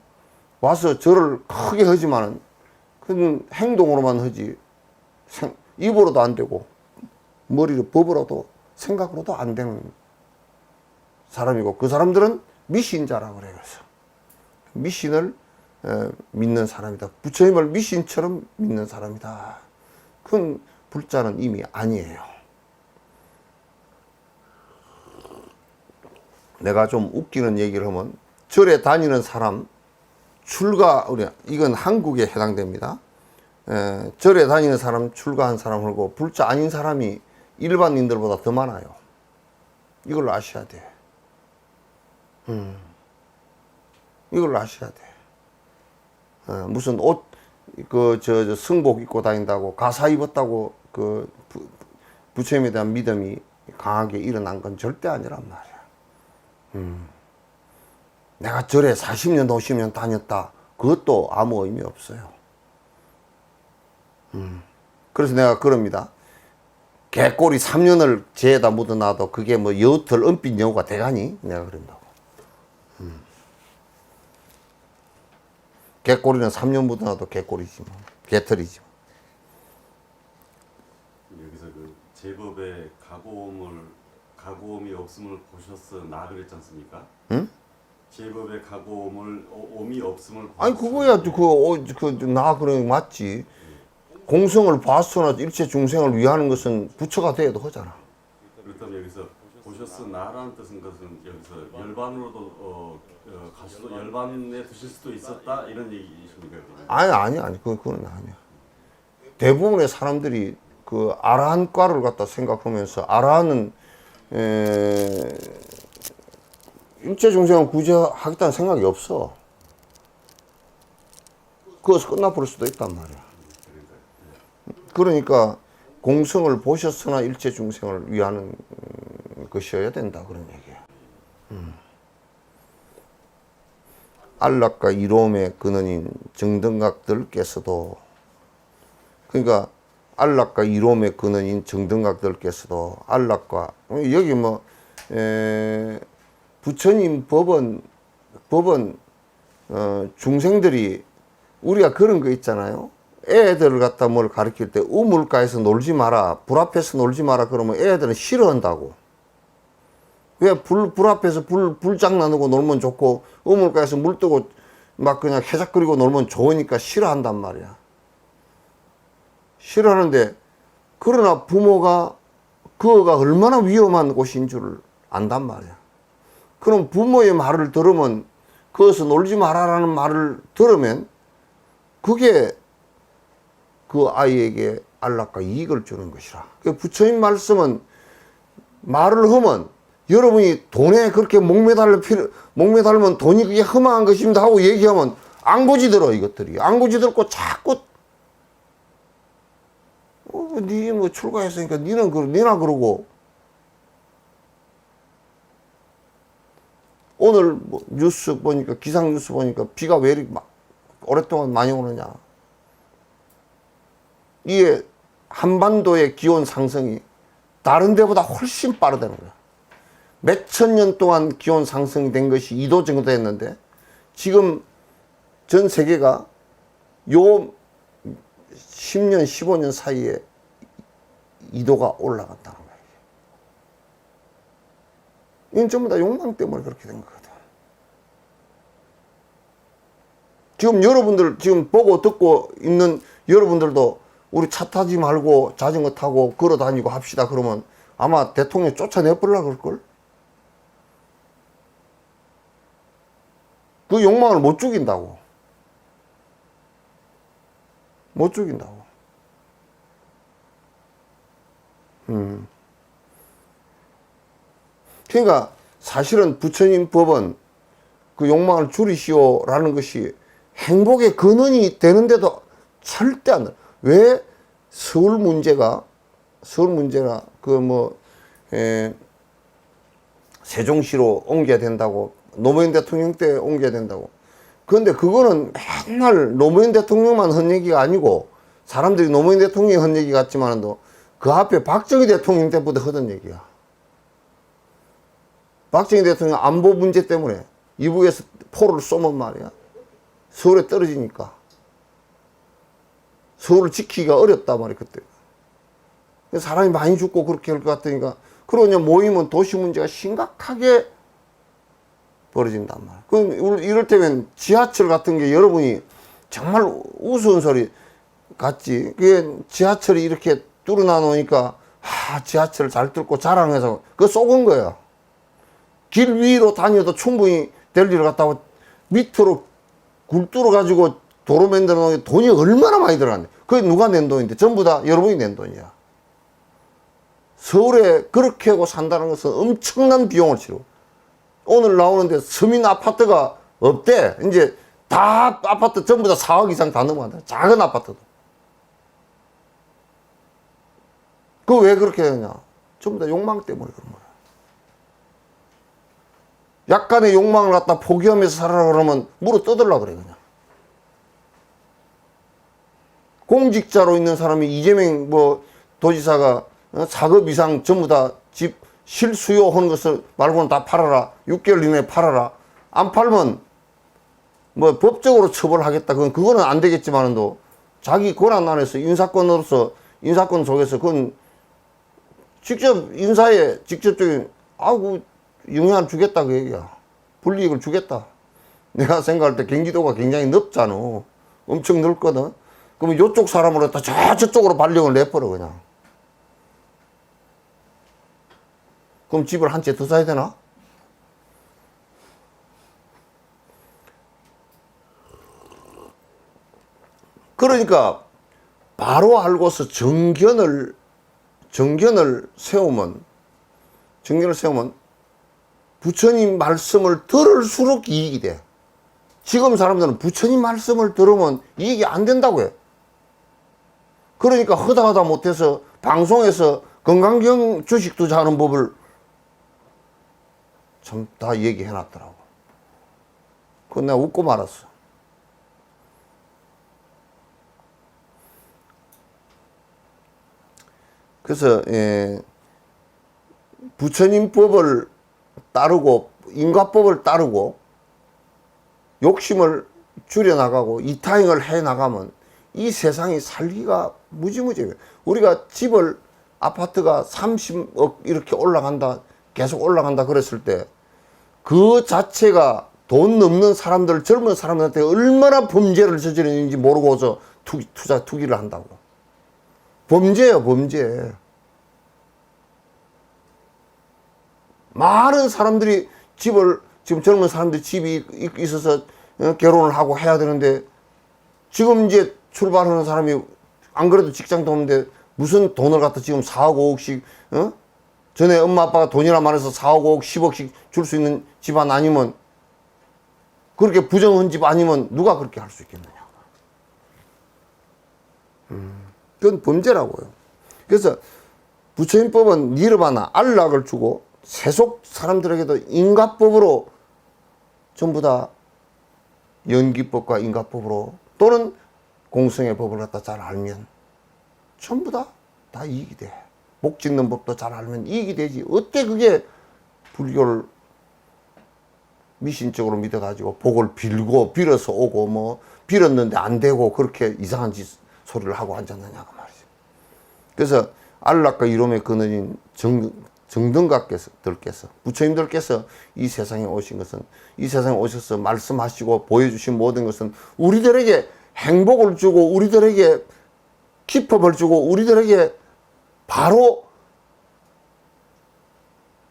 와서 절을 크게 하지만은 그건 행동으로만 하지 입으로도 안 되고 머리로 법으로도 생각으로도 안 되는 사람이고, 그 사람들은 미신자라고 그래요. 그래서 미신을 믿는 사람이다. 부처님을 미신처럼 믿는 사람이다. 그건 불자는 이미 아니에요. 내가 좀 웃기는 얘기를 하면, 절에 다니는 사람, 이건 한국에 해당됩니다. 절에 다니는 사람, 출가한 사람하고 불자 아닌 사람이 일반인들보다 더 많아요. 이걸 아셔야 돼. 이걸 아셔야 돼. 무슨 옷, 승복 입고 다닌다고, 가사 입었다고, 부처님에 대한 믿음이 강하게 일어난 건 절대 아니란 말이야. 내가 절에 40년, 50년 다녔다. 그것도 아무 의미 없어요. 그래서 내가 그럽니다. 개꼬리 3년을 재에다 묻어놔도 그게 뭐 여털 은빛 여우가 되가니? 내가 그런다고. 개꼬리는 3년 묻어놔도 개꼬리지 뭐. 개털이지 뭐. 여기서 그 제법의 가고옴이 없음을 보셨으나 그랬지 않습니까? 응? 제법의 오미 없음을 아니 그거야 나 그런 거 맞지. 공성을 봐서나 일체 중생을 위하는 것은 부처가 돼도 하잖아. 그렇다면 여기서 보셨으나라는 뜻은 것은 여기서 열반으로도 갈 수도 열반에 드실 수도 있었다 이런 얘기이십니까? 아니 그건 아니야. 대부분의 사람들이 그 아라한과를 갖다 생각하면서 아라한은 일체 중생을 구제하겠다는 생각이 없어. 그것서 끝나버릴 수도 있단 말이야. 그러니까 공성을 보셨으나 일체 중생을 위하는 것이어야 된다 그런 얘기야. 안락과 이로움의 근원인 정등각들께서도, 그러니까 안락과 이로움의 근원인 정등각들께서도 안락과 여기 뭐 부처님 법은 중생들이 우리가 그런 거 있잖아요. 애들을 갖다 뭘 가르칠 때 우물가에서 놀지 마라, 불 앞에서 놀지 마라 그러면 애들은 싫어한다고. 왜 불 앞에서 불장 나누고 놀면 좋고 우물가에서 물 뜨고 막 그냥 해작거리고 놀면 좋으니까 싫어한단 말이야. 싫어하는데 그러나 부모가 그거가 얼마나 위험한 곳인 줄을 안단 말이야. 그럼 부모의 말을 들으면 거기서 놀지 마라라는 말을 들으면 그게 그 아이에게 안락과 이익을 주는 것이라. 부처님 말씀은 말을 하면 여러분이 돈에 그렇게 목매달면 돈이 그게 흠망한 것입니다 하고 얘기하면 앙고지들어 이것들이. 앙고지들고 자꾸 니 뭐 출가했으니까 니나 그러고 오늘 뭐 뉴스 보니까 기상 뉴스 보니까 비가 왜 이렇게 막 오랫동안 많이 오느냐. 이게 한반도의 기온 상승이 다른 데보다 훨씬 빠르다는 거야. 몇천 년 동안 기온 상승이 된 것이 2도 정도 됐는데 지금 전 세계가 요 10년, 15년 사이에 2도가 올라갔다는 거야. 이건 전부 다 욕망 때문에 그렇게 된 거거든. 지금 여러분들 지금 보고 듣고 있는 여러분들도 우리 차 타지 말고 자전거 타고 걸어 다니고 합시다 그러면 아마 대통령 쫓아내버리려고 그럴걸? 그 욕망을 못 죽인다고. 못 죽인다고. 그러니까 사실은 부처님 법은 그 욕망을 줄이시오라는 것이 행복의 근원이 되는데도 절대 안 돼. 왜 서울 문제가 세종시로 옮겨야 된다고, 노무현 대통령 때 옮겨야 된다고. 그런데 그거는 맨날 노무현 대통령만 한 얘기가 아니고 사람들이 노무현 대통령이 한 얘기 같지만도 그 앞에 박정희 대통령 때부터 하던 얘기야. 박정희 대통령 안보 문제 때문에 이북에서 포를 쏘면 말이야. 서울에 떨어지니까. 서울을 지키기가 어렵단 말이야, 그때. 사람이 많이 죽고 그렇게 할 것 같으니까. 그러고 이제 모이면 도시 문제가 심각하게 벌어진단 말이야. 그럼 이럴 때면 지하철 같은 게 여러분이 정말 우스운 소리 같지. 그게 지하철이 이렇게 뚫어놔 놓으니까, 지하철 잘 뚫고 자랑해서 그거 쏘은 거야. 길 위로 다녀도 충분히 될 일을 갖다가 밑으로 굴 뚫어가지고 도로 만들어 놓은 돈이 얼마나 많이 들어갔네. 그게 누가 낸 돈인데? 전부 다 여러분이 낸 돈이야. 서울에 그렇게 하고 산다는 것은 엄청난 비용을 치르고. 오늘 나오는데 서민 아파트가 없대. 이제 다 아파트 전부 다 4억 이상 다 넘어간다. 작은 아파트도. 그거 왜 그렇게 되냐? 전부 다 욕망 때문에 그런 거야. 약간의 욕망을 갖다 포기하면서 살아라 그러면 물어 뜯으려고 그래, 그냥. 공직자로 있는 사람이 이재명 도지사가 4급 이상 전부 다 집 실수요 하는 것을 말고는 다 팔아라. 6개월 이내에 팔아라. 안 팔면 법적으로 처벌하겠다. 그거는 안 되겠지만도 자기 권한 안에서 인사권 속에서 그건 직접 인사에 직접적인 영향을 주겠다 그 얘기야. 불이익을 주겠다. 내가 생각할 때 경기도가 굉장히 넓잖아. 엄청 넓거든. 그러면 이쪽 사람으로 다 저쪽으로 발령을 내버려 그냥. 그럼 집을 한 채 더 사야 되나? 그러니까 바로 알고서 정견을 세우면 부처님 말씀을 들을수록 이익이 돼. 지금 사람들은 부처님 말씀을 들으면 이익이 안 된다고 해. 그러니까 허다하다 못해서 방송에서 건강경 주식 투자하는 법을 참 다 얘기해 놨더라고. 그건 내가 웃고 말았어. 그래서 부처님 법을 따르고 인과법을 따르고 욕심을 줄여나가고 이타행을 해나가면 이 세상이 살기가 무지무지해요. 우리가 집을 아파트가 30억 이렇게 올라간다 계속 올라간다 그랬을 때 그 자체가 돈 넘는 사람들 젊은 사람들한테 얼마나 범죄를 저지르는지 모르고서 투기를 한다고. 범죄예요, 범죄. 많은 사람들이 지금 젊은 사람들이 집이 있어서 결혼을 하고 해야 되는데 지금 이제 출발하는 사람이 안 그래도 직장도 없는데 무슨 돈을 갖다 지금 4억 5억씩 전에 엄마 아빠가 돈이나 많아서 4억 5억 10억씩 줄 수 있는 집안 아니면 그렇게 부정한 집 아니면 누가 그렇게 할 수 있겠느냐. 그건 범죄라고요. 그래서 부처님법은 니르바나 안락을 주고 세속 사람들에게도 인과법으로 전부 다 연기법과 인과법으로 또는 공성의 법을 갖다 잘 알면 전부 다 이익이 돼. 목 짓는 법도 잘 알면 이익이 되지. 어때 그게 불교를 미신적으로 믿어가지고 복을 빌어서 오고 빌었는데 안 되고 그렇게 이상한 소리를 하고 앉았느냐고 말이죠. 그래서 안락과 이름의 근원인 정등각들께서 부처님들께서 이 세상에 오신 것은 이 세상에 오셔서 말씀하시고 보여주신 모든 것은 우리들에게 행복을 주고 우리들에게 기쁨을 주고 우리들에게 바로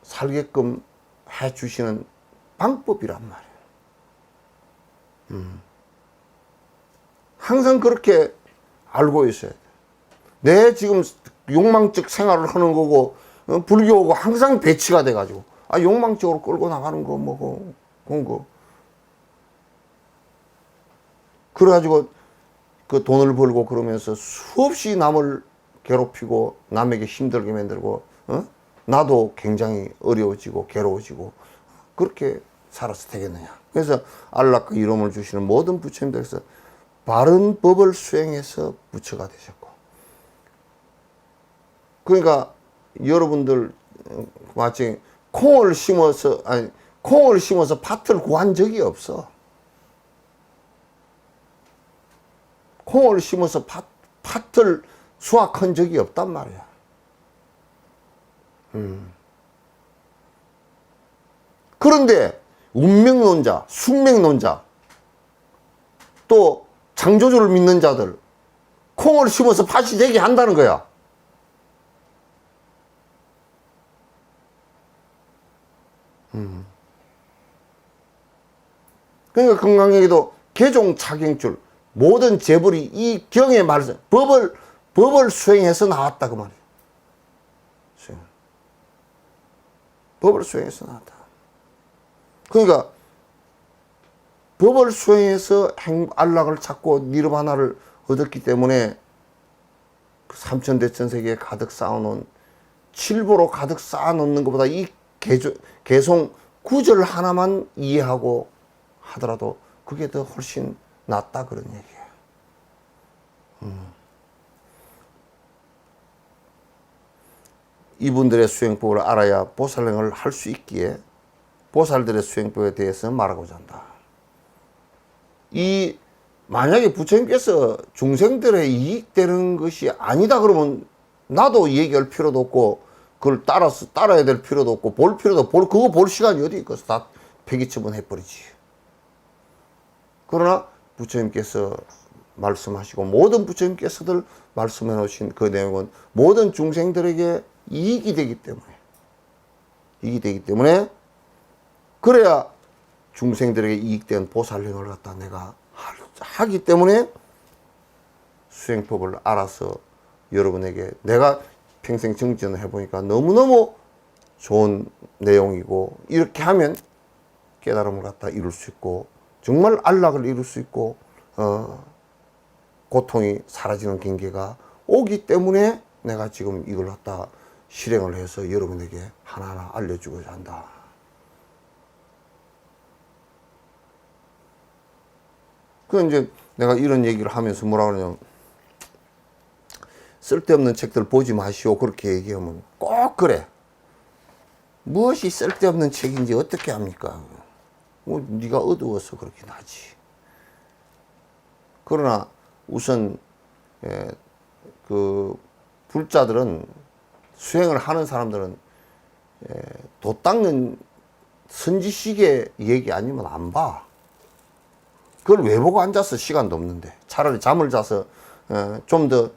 살게끔 해주시는 방법이란 말이에요. 항상 그렇게 알고 있어야 돼. 내 지금 욕망적 생활을 하는 거고 불교고 항상 배치가 돼가지고 욕망적으로 끌고 나가는 거 뭐고 그런 거 그래가지고 그 돈을 벌고 그러면서 수없이 남을 괴롭히고 남에게 힘들게 만들고 나도 굉장히 어려워지고 괴로워지고 그렇게 살아서 되겠느냐. 그래서 안락과 이름을 주시는 모든 부처님들께서 바른 법을 수행해서 부처가 되셨고 그러니까 여러분들 마치 콩을 심어서 밭을 구한 적이 없어. 콩을 심어서 밭을 수확한 적이 없단 말이야. 그런데 운명론자, 숙명론자, 또 창조주를 믿는 자들 콩을 심어서 밭이 되게 한다는 거야. 그러니까 건강에도 개종 착용줄 모든 재벌이 이 경의 말씀, 법을 수행해서 나왔다 그 말이에요. 법을 수행해서 나왔다. 그러니까 법을 수행해서 안락을 찾고 니르바나를 얻었기 때문에 그 삼천대천세계에 가득 쌓아놓은 칠보로 가득 쌓아놓는 것보다 이 개송 구절 하나만 이해하고 하더라도 그게 더 훨씬 낫다 그런 얘기예요. 이분들의 수행법을 알아야 보살행을 할 수 있기에 보살들의 수행법에 대해서 말하고자 한다. 만약에 부처님께서 중생들의 이익되는 것이 아니다 그러면 나도 얘기할 필요도 없고 그걸 따라야 될 필요도 없고 볼 필요도 없고 그거 볼 시간이 어디 있겠어. 다 폐기처분해버리지. 그러나 부처님께서 말씀하시고 모든 부처님께서들 말씀해 놓으신 그 내용은 모든 중생들에게 이익이 되기 때문에 그래야 중생들에게 이익된 보살행을 갖다 내가 하기 때문에 수행법을 알아서 여러분에게 내가 평생 정진을 해보니까 너무너무 좋은 내용이고 이렇게 하면 깨달음을 갖다 이룰 수 있고 정말 안락을 이룰 수 있고 고통이 사라지는 경계가 오기 때문에 내가 지금 이걸 갖다 실행을 해서 여러분에게 하나하나 알려주고자 한다. 그 이제 내가 이런 얘기를 하면서 뭐라 그러냐면 쓸데없는 책들 보지 마시오 그렇게 얘기하면 꼭 그래. 무엇이 쓸데없는 책인지 어떻게 합니까? 뭐 네가 어두워서 그렇긴 하지. 그러나 우선 그 불자들은 수행을 하는 사람들은 도 닦는 선지식의 얘기 아니면 안 봐. 그걸 왜 보고 앉아서 시간도 없는데 차라리 잠을 자서 좀 더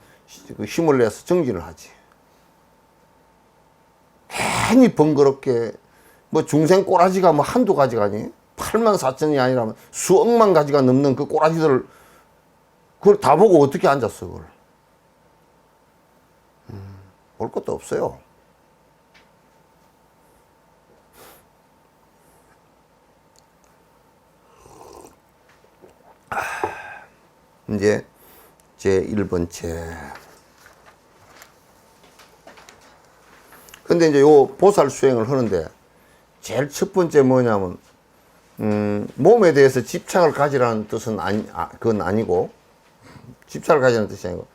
힘을 내서 정진을 하지. 괜히 번거롭게 뭐 중생 꼬라지가 뭐 한두 가지가 아니 8만 4천이 아니라면 수억만 가지가 넘는 그 꼬라지들을 그걸 다 보고 어떻게 앉았어 그걸. 볼 것도 없어요. 이제 제 1번째. 근데 이제 요 보살 수행을 하는데 제일 첫 번째 뭐냐면 몸에 대해서 집착을 가지라는 뜻은 그건 아니고 집착을 가지라는 뜻이 아니고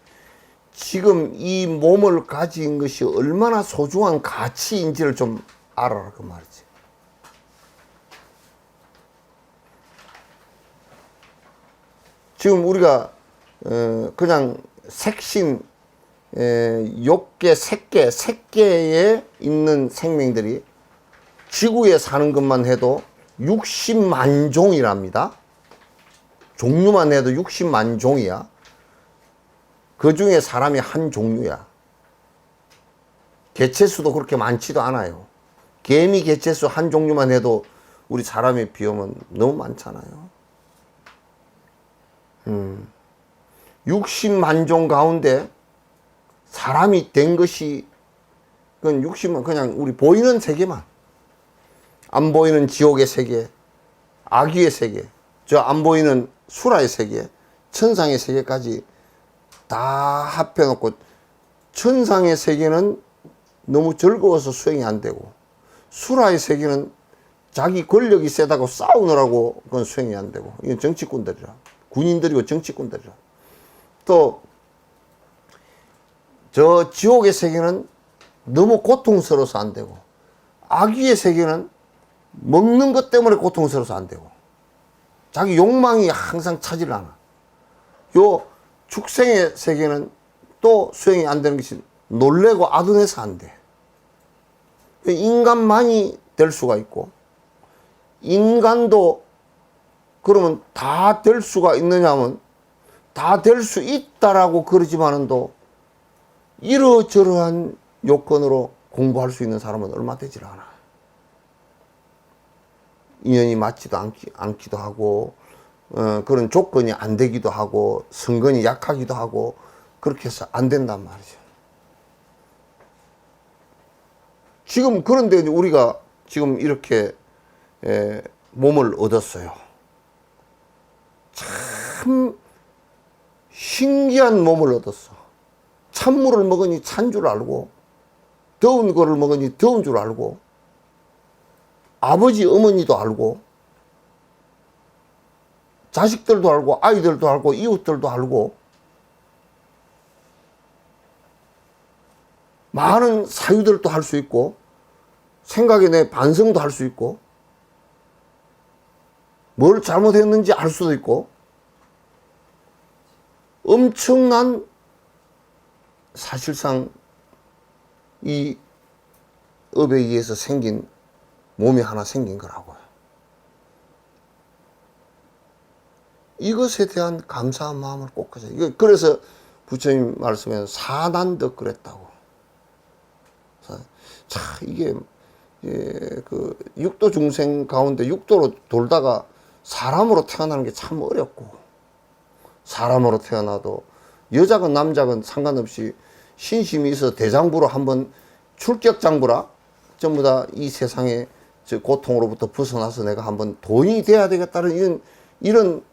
지금 이 몸을 가진 것이 얼마나 소중한 가치인지를 좀 알아라 그 말이지. 지금 우리가 그냥 색신 욕계 색계에 있는 생명들이 지구에 사는 것만 해도 60만 종이랍니다. 종류만 해도 60만 종이야. 그 중에 사람이 한 종류야. 개체수도 그렇게 많지도 않아요. 개미 개체수 한 종류만 해도 우리 사람에 비하면 너무 많잖아요. 60만 종 가운데 사람이 된 것이 그건 60만 그냥 우리 보이는 세계만 안 보이는 지옥의 세계, 아귀의 세계, 저 안 보이는 수라의 세계, 천상의 세계까지 다 합해놓고 천상의 세계는 너무 즐거워서 수행이 안 되고 수라의 세계는 자기 권력이 세다고 싸우느라고 그건 수행이 안 되고 이건 정치꾼들이라 군인들이고 정치꾼들이라 또 저 지옥의 세계는 너무 고통스러워서 안 되고 아귀의 세계는 먹는 것 때문에 고통스러워서 안 되고 자기 욕망이 항상 차지를 않아. 요 축생의 세계는 또 수행이 안 되는 것이 놀래고 아둔해서 안 돼. 인간만이 될 수가 있고 인간도 그러면 다 될 수가 있느냐면 다 될 수 있다라고 그러지만은 또 이러저러한 요건으로 공부할 수 있는 사람은 얼마 되질 않아. 인연이 맞지도 않기도 하고 그런 조건이 안 되기도 하고 성건이 약하기도 하고 그렇게 해서 안 된단 말이죠. 지금 그런데 우리가 지금 이렇게 몸을 얻었어요. 참 신기한 몸을 얻었어. 찬물을 먹으니 찬 줄 알고 더운 거를 먹으니 더운 줄 알고 아버지 어머니도 알고 자식들도 알고 아이들도 알고 이웃들도 알고 많은 사유들도 할 수 있고 생각에 내 반성도 할 수 있고 뭘 잘못했는지 알 수도 있고 엄청난 사실상 이 업에 의해서 생긴 몸이 하나 생긴 거라고요. 이것에 대한 감사한 마음을 꼭 가져요. 그래서 부처님 말씀에는 사난덕 그랬다고. 자, 이게 그 육도 중생 가운데 육도로 돌다가 사람으로 태어나는 게 참 어렵고 사람으로 태어나도 여자건 남자건 상관없이 신심이 있어 대장부로 한번 출격장부라 전부 다 이 세상의 저 고통으로부터 벗어나서 내가 한번 돈이 돼야 되겠다는 이런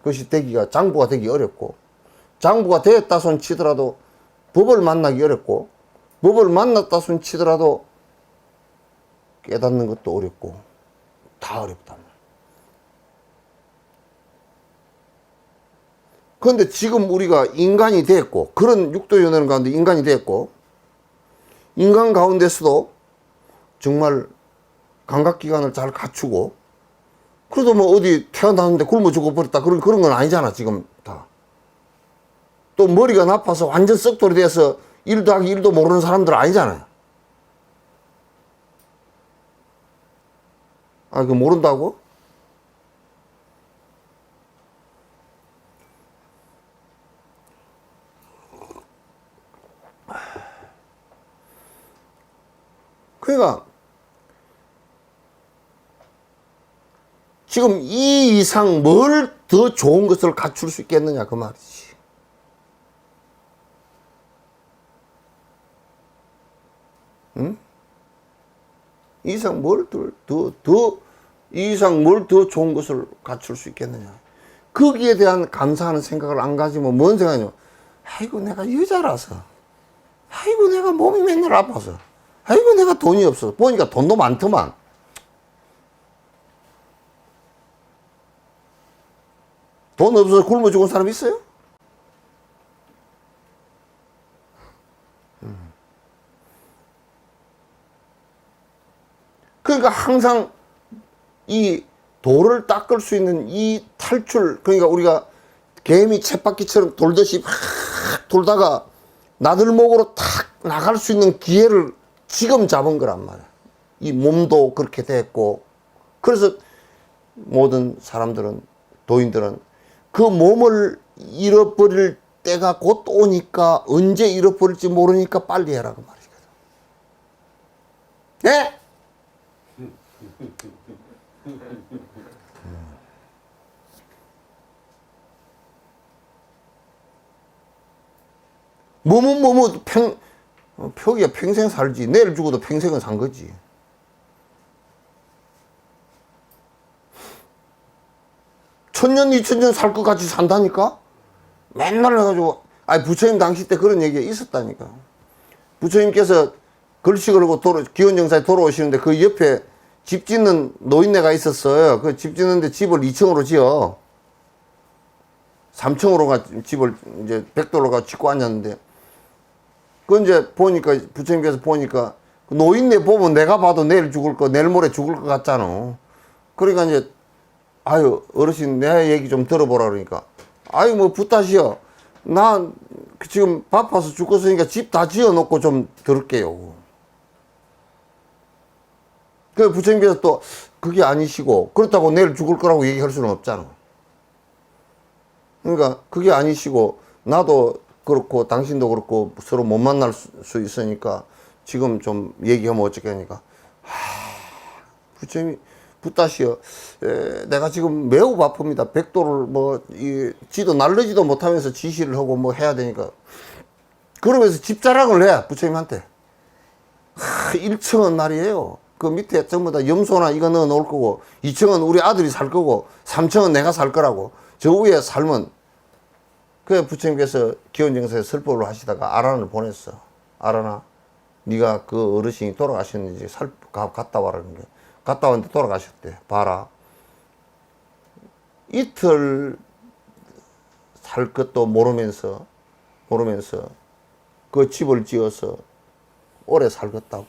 것이 되기가 장부가 되기 어렵고 장부가 되었다 손 치더라도 법을 만나기 어렵고 법을 만났다 손 치더라도 깨닫는 것도 어렵고 다 어렵단 말이야. 그런데 지금 우리가 인간이 됐고 그런 육도연원 가운데 인간이 됐고 인간 가운데서도 정말 감각기관을 잘 갖추고 그래도 뭐 어디 태어났는데 굶어 죽어버렸다 그런 건 아니잖아 지금 다. 또 머리가 나빠서 완전 썩돌이 돼서 일도 하기 일도 모르는 사람들 아니잖아요. 아, 그 모른다고? 그러니까 지금 이 이상 뭘 더 좋은 것을 갖출 수 있겠느냐 그 말이지. 응? 이 이상 뭘 이 이상 뭘 더 좋은 것을 갖출 수 있겠느냐. 거기에 대한 감사하는 생각을 안 가지면 뭔 생각이냐. 아이고 내가 여자라서, 아이고 내가 몸이 맨날 아파서, 아이고 내가 돈이 없어. 보니까 돈도 많더만. 돈 없어서 굶어 죽은 사람 있어요? 그러니까 항상 이 돌을 닦을 수 있는 이 탈출, 그러니까 우리가 개미 쳇바퀴처럼 돌듯이 막 돌다가 나들목으로 탁 나갈 수 있는 기회를 지금 잡은 거란 말이야. 이 몸도 그렇게 됐고. 그래서 모든 사람들은, 도인들은 그 몸을 잃어버릴 때가 곧 오니까 언제 잃어버릴지 모르니까 빨리 해라 그 말이거든. 예? 뭐뭐 표기야 평생 살지. 내일 죽어도 평생은 산 거지. 천년, 2000년 살 것 같이 산다니까? 맨날 해가지고, 아니, 부처님 당시 때 그런 얘기가 있었다니까. 부처님께서 글씨 걸고 기원정사에 돌아오시는데 그 옆에 집 짓는 노인네가 있었어요. 그 집 짓는데 집을 2층으로 지어. 3층으로 집을 이제 백돌로가 짓고 앉았는데, 그 이제 보니까, 부처님께서 보니까, 그 노인네 보면 내가 봐도 내일 죽을 거, 내일 모레 죽을 것 같잖아. 그러니까 이제, 아유, 어르신, 내 얘기 좀 들어보라 그러니까. 아유, 뭐, 부탁이요. 나 지금 바빠서 죽었으니까 집 다 지어 놓고 좀 들을게요. 그 부처님께서 또, 그게 아니시고, 그렇다고 내일 죽을 거라고 얘기할 수는 없잖아. 그러니까, 그게 아니시고, 나도 그렇고, 당신도 그렇고, 서로 못 만날 수 있으니까, 지금 좀 얘기하면 어쩌겠니까. 부처님이, 붓다시요. 내가 지금 매우 바쁩니다. 백도를 지도 날르지도 못하면서 지시를 하고 뭐 해야 되니까. 그러면서 집 자랑을 해, 부처님한테. 1층은 말이에요. 그 밑에 전부 다 염소나 이거 넣어 놓을 거고, 2층은 우리 아들이 살 거고, 3층은 내가 살 거라고. 저 위에 살면, 그 부처님께서 기원정서에 설법을 하시다가 아란을 보냈어. 아란아, 네가 그 어르신이 돌아가셨는지 갔다 와라는 게. 갔다 왔는데 돌아가셨대. 봐라. 이틀 살 것도 모르면서 그 집을 지어서 오래 살겠다고.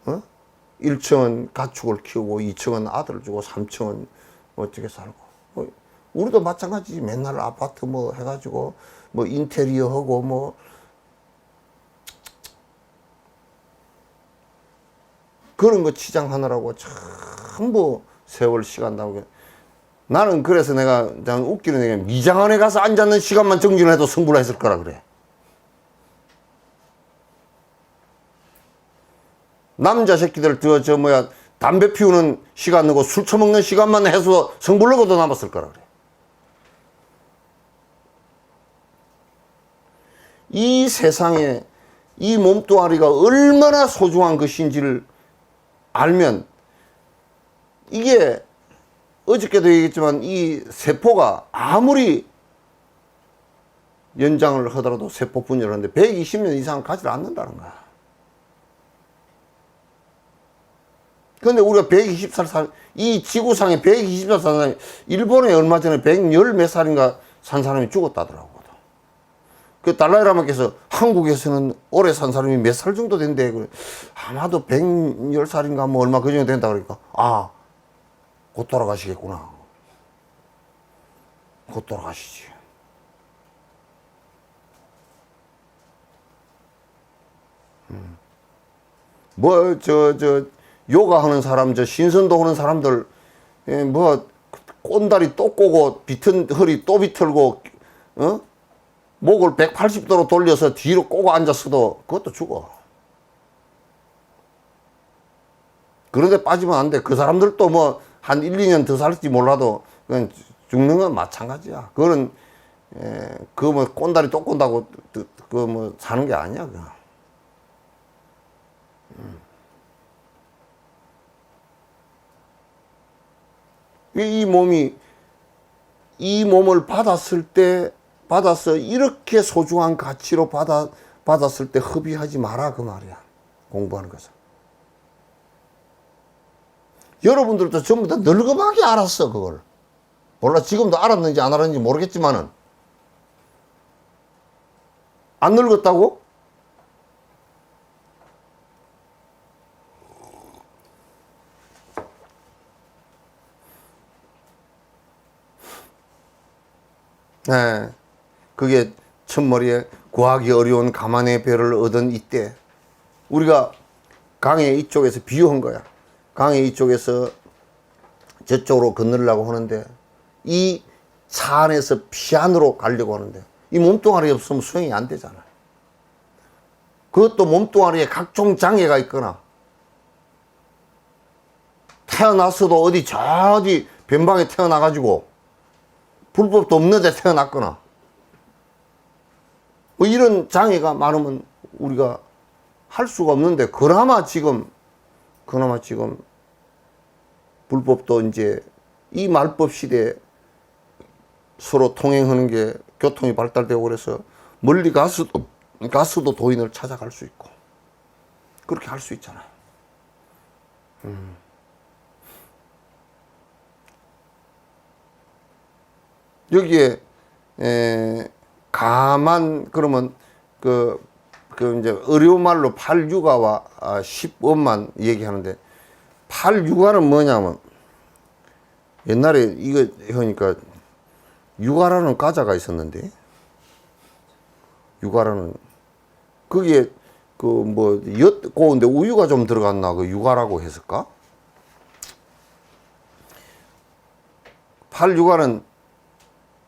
어? 1층은 가축을 키우고 2층은 아들을 주고 3층은 어떻게 살고. 우리도 마찬가지지. 맨날 아파트 뭐 해가지고 뭐 인테리어 하고 뭐 그런 거 치장하느라고 전부 세월 시간 나오게. 나는 그래서 내가 웃기는 얘기는 미장원에 가서 앉았는 시간만 정진을 해도 승부를 했을 거라 그래. 남자 새끼들 담배 피우는 시간 넣고 술 처먹는 시간만 해서 성불 넣고도 남았을 거라 그래. 이 세상에 이 몸뚱아리가 얼마나 소중한 것인지를 알면, 이게 어저께도 얘기했지만 이 세포가 아무리 연장을 하더라도 세포 분열을 하는데 120년 이상을 가지 않는다는 거야. 그런데 우리가 120살 이 지구상에 120살 산 사람이, 일본에 얼마 전에 110 몇 살인가 산 사람이 죽었다더라고. 그 달라이라마께서 한국에서는 오래 산 사람이 몇 살 정도 된대. 아마도 110살인가 뭐 얼마 그 정도 된다 그러니까, 곧 돌아가시겠구나. 곧 돌아가시지. 요가 하는 사람, 신선도 하는 사람들, 꼰다리 또 꼬고, 비튼 허리 또 비틀고, 목을 180도로 돌려서 뒤로 꼬고 앉았어도 그것도 죽어. 그런데 빠지면 안 돼. 그 사람들도 뭐 한 1, 2년 더 살지 몰라도 그건 죽는 건 마찬가지야. 그거는 그거 뭐 꼰다리 또 꼰다고 그거 뭐 사는 게 아니야. 그거. 이 몸을 받아서 이렇게 소중한 가치로 받았을 때 허비하지 마라 그 말이야. 공부하는 것은. 여러분들도 전부 다 늙어막이 알았어 그걸. 몰라 지금도 알았는지 안 알았는지 모르겠지만은, 안 늙었다고? 네. 그게 첫머리에 구하기 어려운 가만의 배를 얻은 이때, 우리가 강의 이쪽에서 비유한 거야. 강의 이쪽에서 저쪽으로 건너려고 하는데, 이 차 안에서 피안으로 가려고 하는데, 이 몸뚱아리 없으면 수행이 안 되잖아. 그것도 몸뚱아리에 각종 장애가 있거나, 태어났어도 어디 변방에 태어나가지고 불법도 없는 데 태어났거나, 뭐 이런 장애가 많으면 우리가 할 수가 없는데, 그나마 지금 불법도 이제 이 말법 시대에 서로 통행하는 게 교통이 발달되고 그래서 멀리 가서도 도인을 찾아갈 수 있고 그렇게 할 수 있잖아요. 여기에 그러면 이제 어려운 말로 8육아와 10업만 얘기하는데, 8육아는 뭐냐면, 옛날에 이거 하니까 육아라는 과자가 있었는데, 육아라는 그게 고운데 우유가 좀 들어갔나 그 육아라고 했을까? 8육아는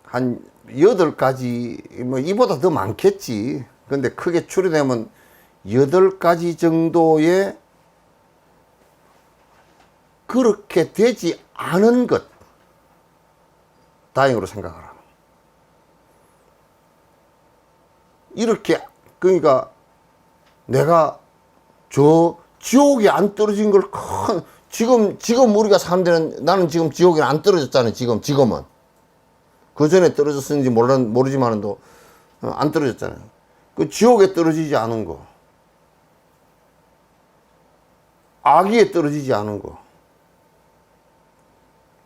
한 8가지, 뭐 이보다 더 많겠지. 근데 크게 추려내면 8가지 정도의 그렇게 되지 않은 것 다행으로 생각하라. 이렇게 그러니까 내가 저 지옥에 안 떨어진 걸 지금 우리가 사는 데는 나는 지금 지옥에 안 떨어졌잖아요. 지금은 그 전에 떨어졌는지 모르지만도 안 떨어졌잖아요. 그 지옥에 떨어지지 않은 거, 악의에 떨어지지 않은 거.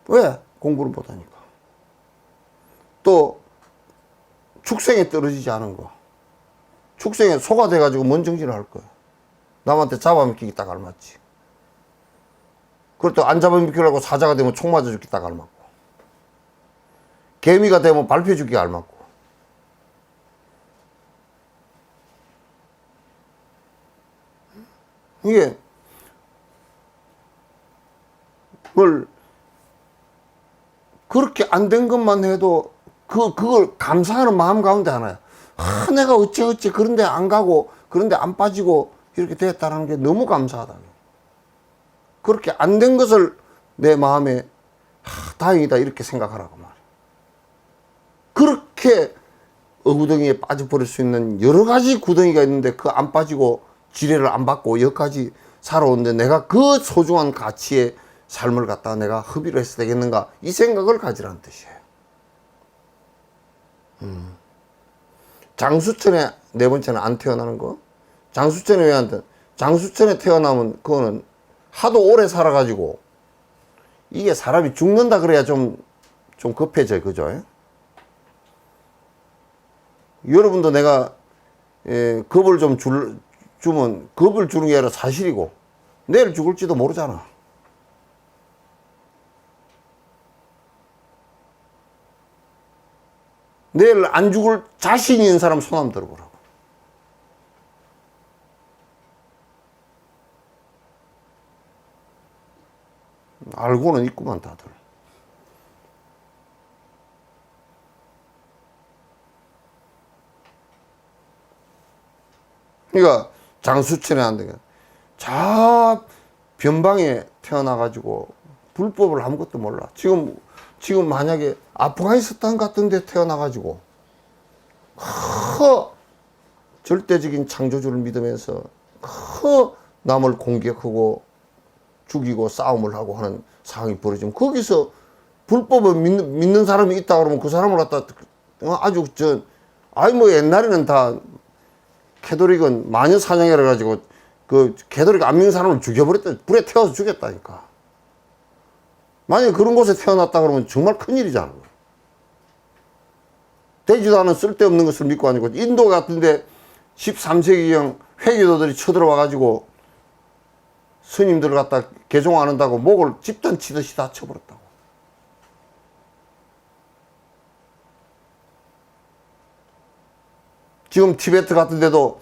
왜? 공부를 못하니까. 또 축생에 떨어지지 않은 거. 축생에 소가 돼가지고 뭔 정신을 할 거야. 남한테 잡아먹기 딱 알맞지. 그렇다고 안 잡아먹기라고 사자가 되면 총 맞아 죽기 딱 알맞고. 개미가 되면 밟혀 죽기 알맞고. 이게 뭘 그렇게 안 된 것만 해도 그걸 감사하는 마음 가운데 하나야. 내가 어째 그런데 안 가고 그런데 안 빠지고 이렇게 됐다는 게 너무 감사하다. 그렇게 안 된 것을 내 마음에 다행이다 이렇게 생각하라고 말이야. 그렇게 어구덩이에 빠져버릴 수 있는 여러 가지 구덩이가 있는데 그 안 빠지고 지뢰를 안 받고 여기까지 살아오는데 내가 그 소중한 가치의 삶을 갖다가 내가 허비를 해서 되겠는가 이 생각을 가지라는 뜻이에요. 장수천에 네 번째는 안 태어나는 거. 장수천에 왜 안 돼? 장수천에 태어나면 그거는 하도 오래 살아가지고 이게 사람이 죽는다 그래야 좀 급해져 그죠? 여러분도 내가 겁을 좀 주면 겁을 주는 게 아니라 사실이고 내일 죽을지도 모르잖아. 내일 안 죽을 자신 있는 사람 손 한번 들어보라고. 알고는 있구만 다들. 그러니까 장수천에 안 되게 자 변방에 태어나가지고 불법을 아무것도 몰라. 지금 만약에 아프가니스탄 같은 데 태어나가지고 절대적인 창조주를 믿으면서 남을 공격하고 죽이고 싸움을 하고 하는 상황이 벌어지면 거기서 불법을 믿는 사람이 있다 그러면 그 사람을 갖다 아주 뭐 옛날에는 다 캐도릭은 마녀 사냥이라 가지고 그 캐도릭 안 믿는 사람을 죽여버렸다. 불에 태워서 죽였다니까. 만약에 그런 곳에 태어났다 그러면 정말 큰일이잖아. 되지도 않은 쓸데없는 것을 믿고 아니고 인도 같은데 13세기경 회교도들이 쳐들어와 가지고 스님들을 갖다 개종 안 한다고 목을 집단 치듯이 다 쳐버렸다고. 지금 티베트 같은 데도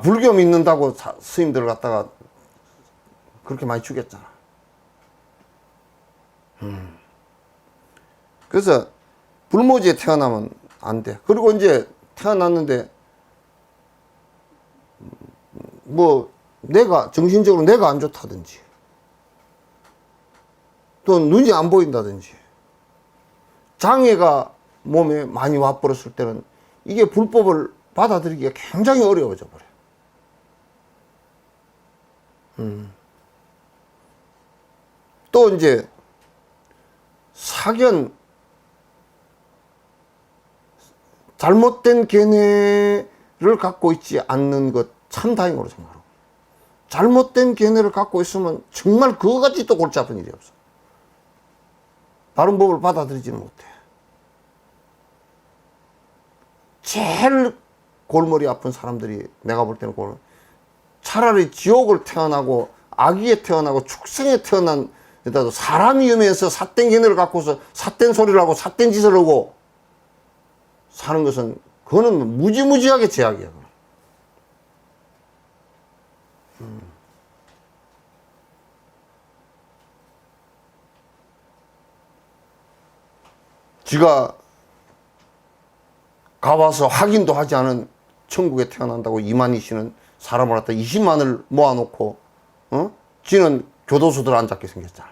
불교 믿는다고 스님들을 갖다가 그렇게 많이 죽였잖아. 그래서 불모지에 태어나면 안 돼. 그리고 이제 태어났는데 뭐 정신적으로 내가 안 좋다든지 또 눈이 안 보인다든지 장애가 몸에 많이 와버렸을 때는 이게 불법을 받아들이기가 굉장히 어려워져 버려. 또 이제 사견 잘못된 견해를 갖고 있지 않는 것 참 다행으로 생각하고, 잘못된 견해를 갖고 있으면 정말 그거같이 또 골치 아픈 일이 없어. 바른 법을 받아들이지는 못해. 제일 골머리 아픈 사람들이 내가 볼 때는 차라리 지옥을 태어나고 악의에 태어나고 축생에 태어난 데다도 사람이면서 삿된 견해를 갖고서 삿된 소리를 하고 삿된 짓을 하고 사는 것은 그거는 무지무지하게 제약이야. 지가 가봐서 확인도 하지 않은 천국에 태어난다고 이만희 씨는 사람을 갖다 20만을 모아놓고, 지는 교도소들 안 잡게 생겼잖아.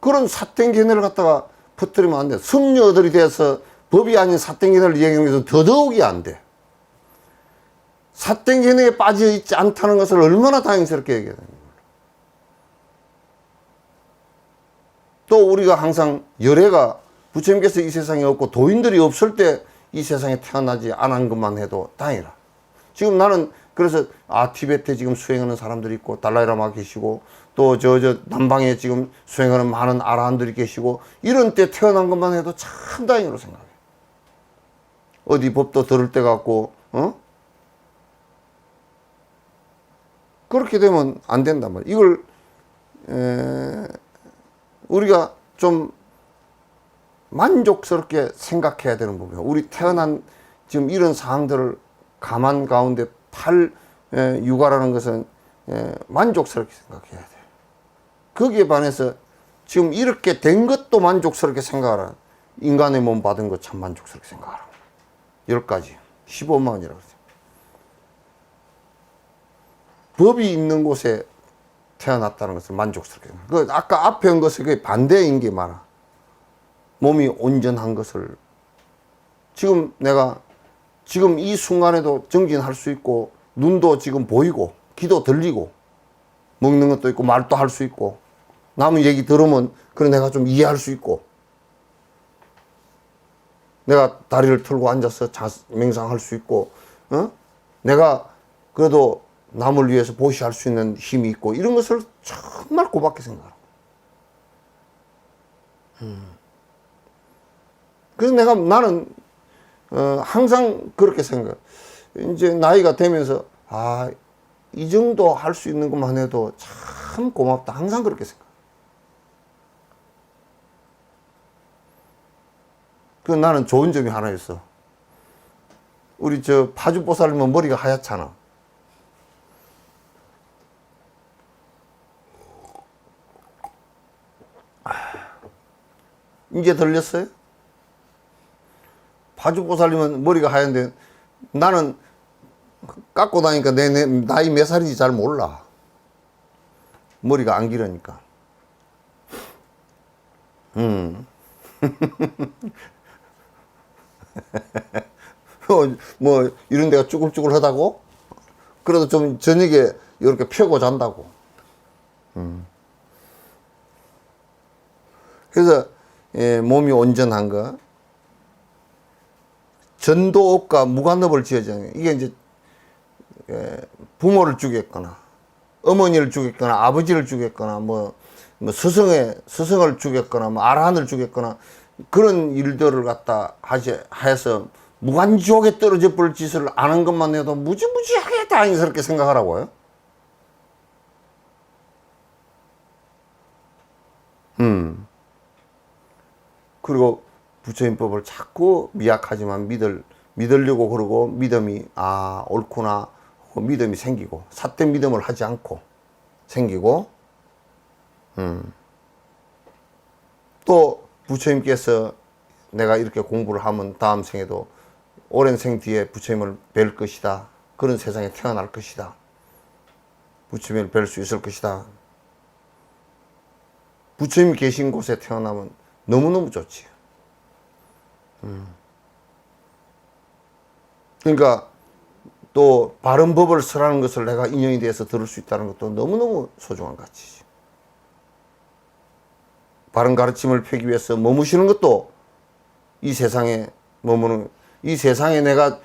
그런 사땡개네를 갖다가 퍼뜨리면 안 돼. 승려들이 돼서 법이 아닌 사땡개네를 이야기하면서 더더욱이 안 돼. 사땡개네에 빠져 있지 않다는 것을 얼마나 다행스럽게 얘기해야 되는 거야. 또 우리가 항상 열애가 부처님께서 이 세상에 없고 도인들이 없을 때 이 세상에 태어나지 않은 것만 해도 다행이라. 지금 나는 그래서 티베트에 지금 수행하는 사람들이 있고 달라이라마 계시고 또 남방에 지금 수행하는 많은 아라한들이 계시고 이런 때 태어난 것만 해도 참 다행으로 생각해. 어디 법도 들을 때 같고 그렇게 되면 안 된단 말이야. 이걸 우리가 좀 만족스럽게 생각해야 되는 부분이에요. 우리 태어난 지금 이런 상황들을 감안 가운데 육아라는 것은 만족스럽게 생각해야 돼. 거기에 반해서 지금 이렇게 된 것도 만족스럽게 생각하라. 인간의 몸 받은 거 참 만족스럽게 생각하라. 10가지 15만 원이라고 그러죠. 법이 있는 곳에 태어났다는 것을 만족스럽게 생각해. 아까 앞에 한 것이 그게 반대인 게 많아. 몸이 온전한 것을 지금 내가 지금 이 순간에도 정진할 수 있고 눈도 지금 보이고 귀도 들리고 먹는 것도 있고 말도 할 수 있고 남의 얘기 들으면 그래 내가 좀 이해할 수 있고 내가 다리를 틀고 앉아서 맹상할 수 있고 내가 그래도 남을 위해서 보시할 수 있는 힘이 있고 이런 것을 정말 고맙게 생각하고 그래서 나는 항상 그렇게 생각해. 이제 나이가 되면서 이 정도 할 수 있는 것만 해도 참 고맙다. 항상 그렇게 생각해. 그 나는 좋은 점이 하나 있어. 우리 파주보살님은 머리가 하얗잖아. 이제 들렸어요? 파주보살님은 머리가 하얀데 나는 깎고 나니까 내 나이 몇 살인지 잘 몰라. 머리가 안 기르니까. 뭐 이런 데가 쭈글쭈글하다고? 그래도 좀 저녁에 이렇게 펴고 잔다고. 그래서 몸이 온전한 거. 전도업과 무관업을 지어지는 이게 이제 부모를 죽였거나 어머니를 죽였거나 아버지를 죽였거나 뭐 스승을 죽였거나 뭐 아라한을 죽였거나 그런 일들을 갖다 해서 무간지옥에 떨어져 볼 짓을 아는 것만 해도 무지무지하게 다행스럽게 생각하라고요. 그리고 부처님법을 자꾸 미약하지만 믿으려고 그러고 믿음이 옳구나 하고 믿음이 생기고 삿된 믿음을 하지 않고 생기고 또 부처님께서 내가 이렇게 공부를 하면 다음 생에도 오랜 생 뒤에 부처님을 뵐 것이다. 그런 세상에 태어날 것이다. 부처님을 뵐 수 있을 것이다. 부처님 계신 곳에 태어나면 너무너무 좋지. 그러니까 또 바른 법을 설하는 것을 내가 인연이 돼서 들을 수 있다는 것도 너무너무 소중한 가치지. 바른 가르침을 펴기 위해서 머무시는 것도 이 세상에 이 세상에 내가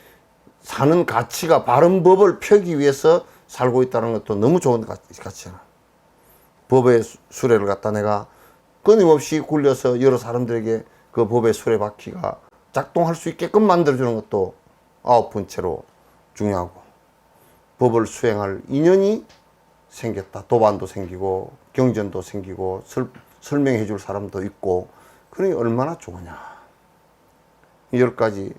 사는 가치가 바른 법을 펴기 위해서 살고 있다는 것도 너무 좋은 가치잖아. 법의 수레를 갖다 내가 끊임없이 굴려서 여러 사람들에게 그 법의 수레바퀴가 작동할 수 있게끔 만들어주는 것도 9번째로 중요하고 법을 수행할 인연이 생겼다. 도반도 생기고 경전도 생기고 설명해 줄 사람도 있고 그러니 얼마나 좋으냐. 10가지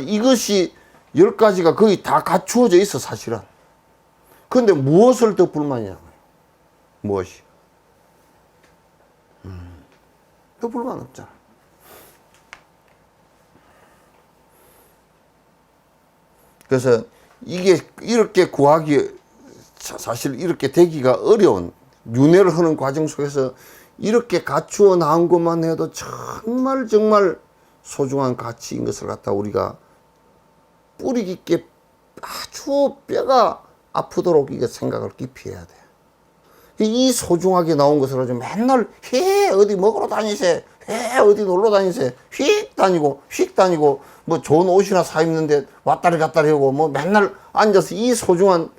이것이 10가지가 거의 다 갖추어져 있어 사실은. 그런데 무엇을 더 불만이냐고요. 무엇이? 더 불만 없잖아. 그래서 이게 이렇게 구하기, 사실 이렇게 되기가 어려운 윤회를 하는 과정 속에서 이렇게 갖추어 나온 것만 해도 정말 정말 소중한 가치인 것을 갖다 우리가 뿌리 깊게 아주 뼈가 아프도록 이게 생각을 깊이 해야 돼. 이 소중하게 나온 것을 가지고 맨날 어디 먹으러 다니세, 어디 놀러 다니세, 휙 다니고 뭐 좋은 옷이나 사 입는데 왔다리 갔다리 하고 뭐 맨날 앉아서 이 소중한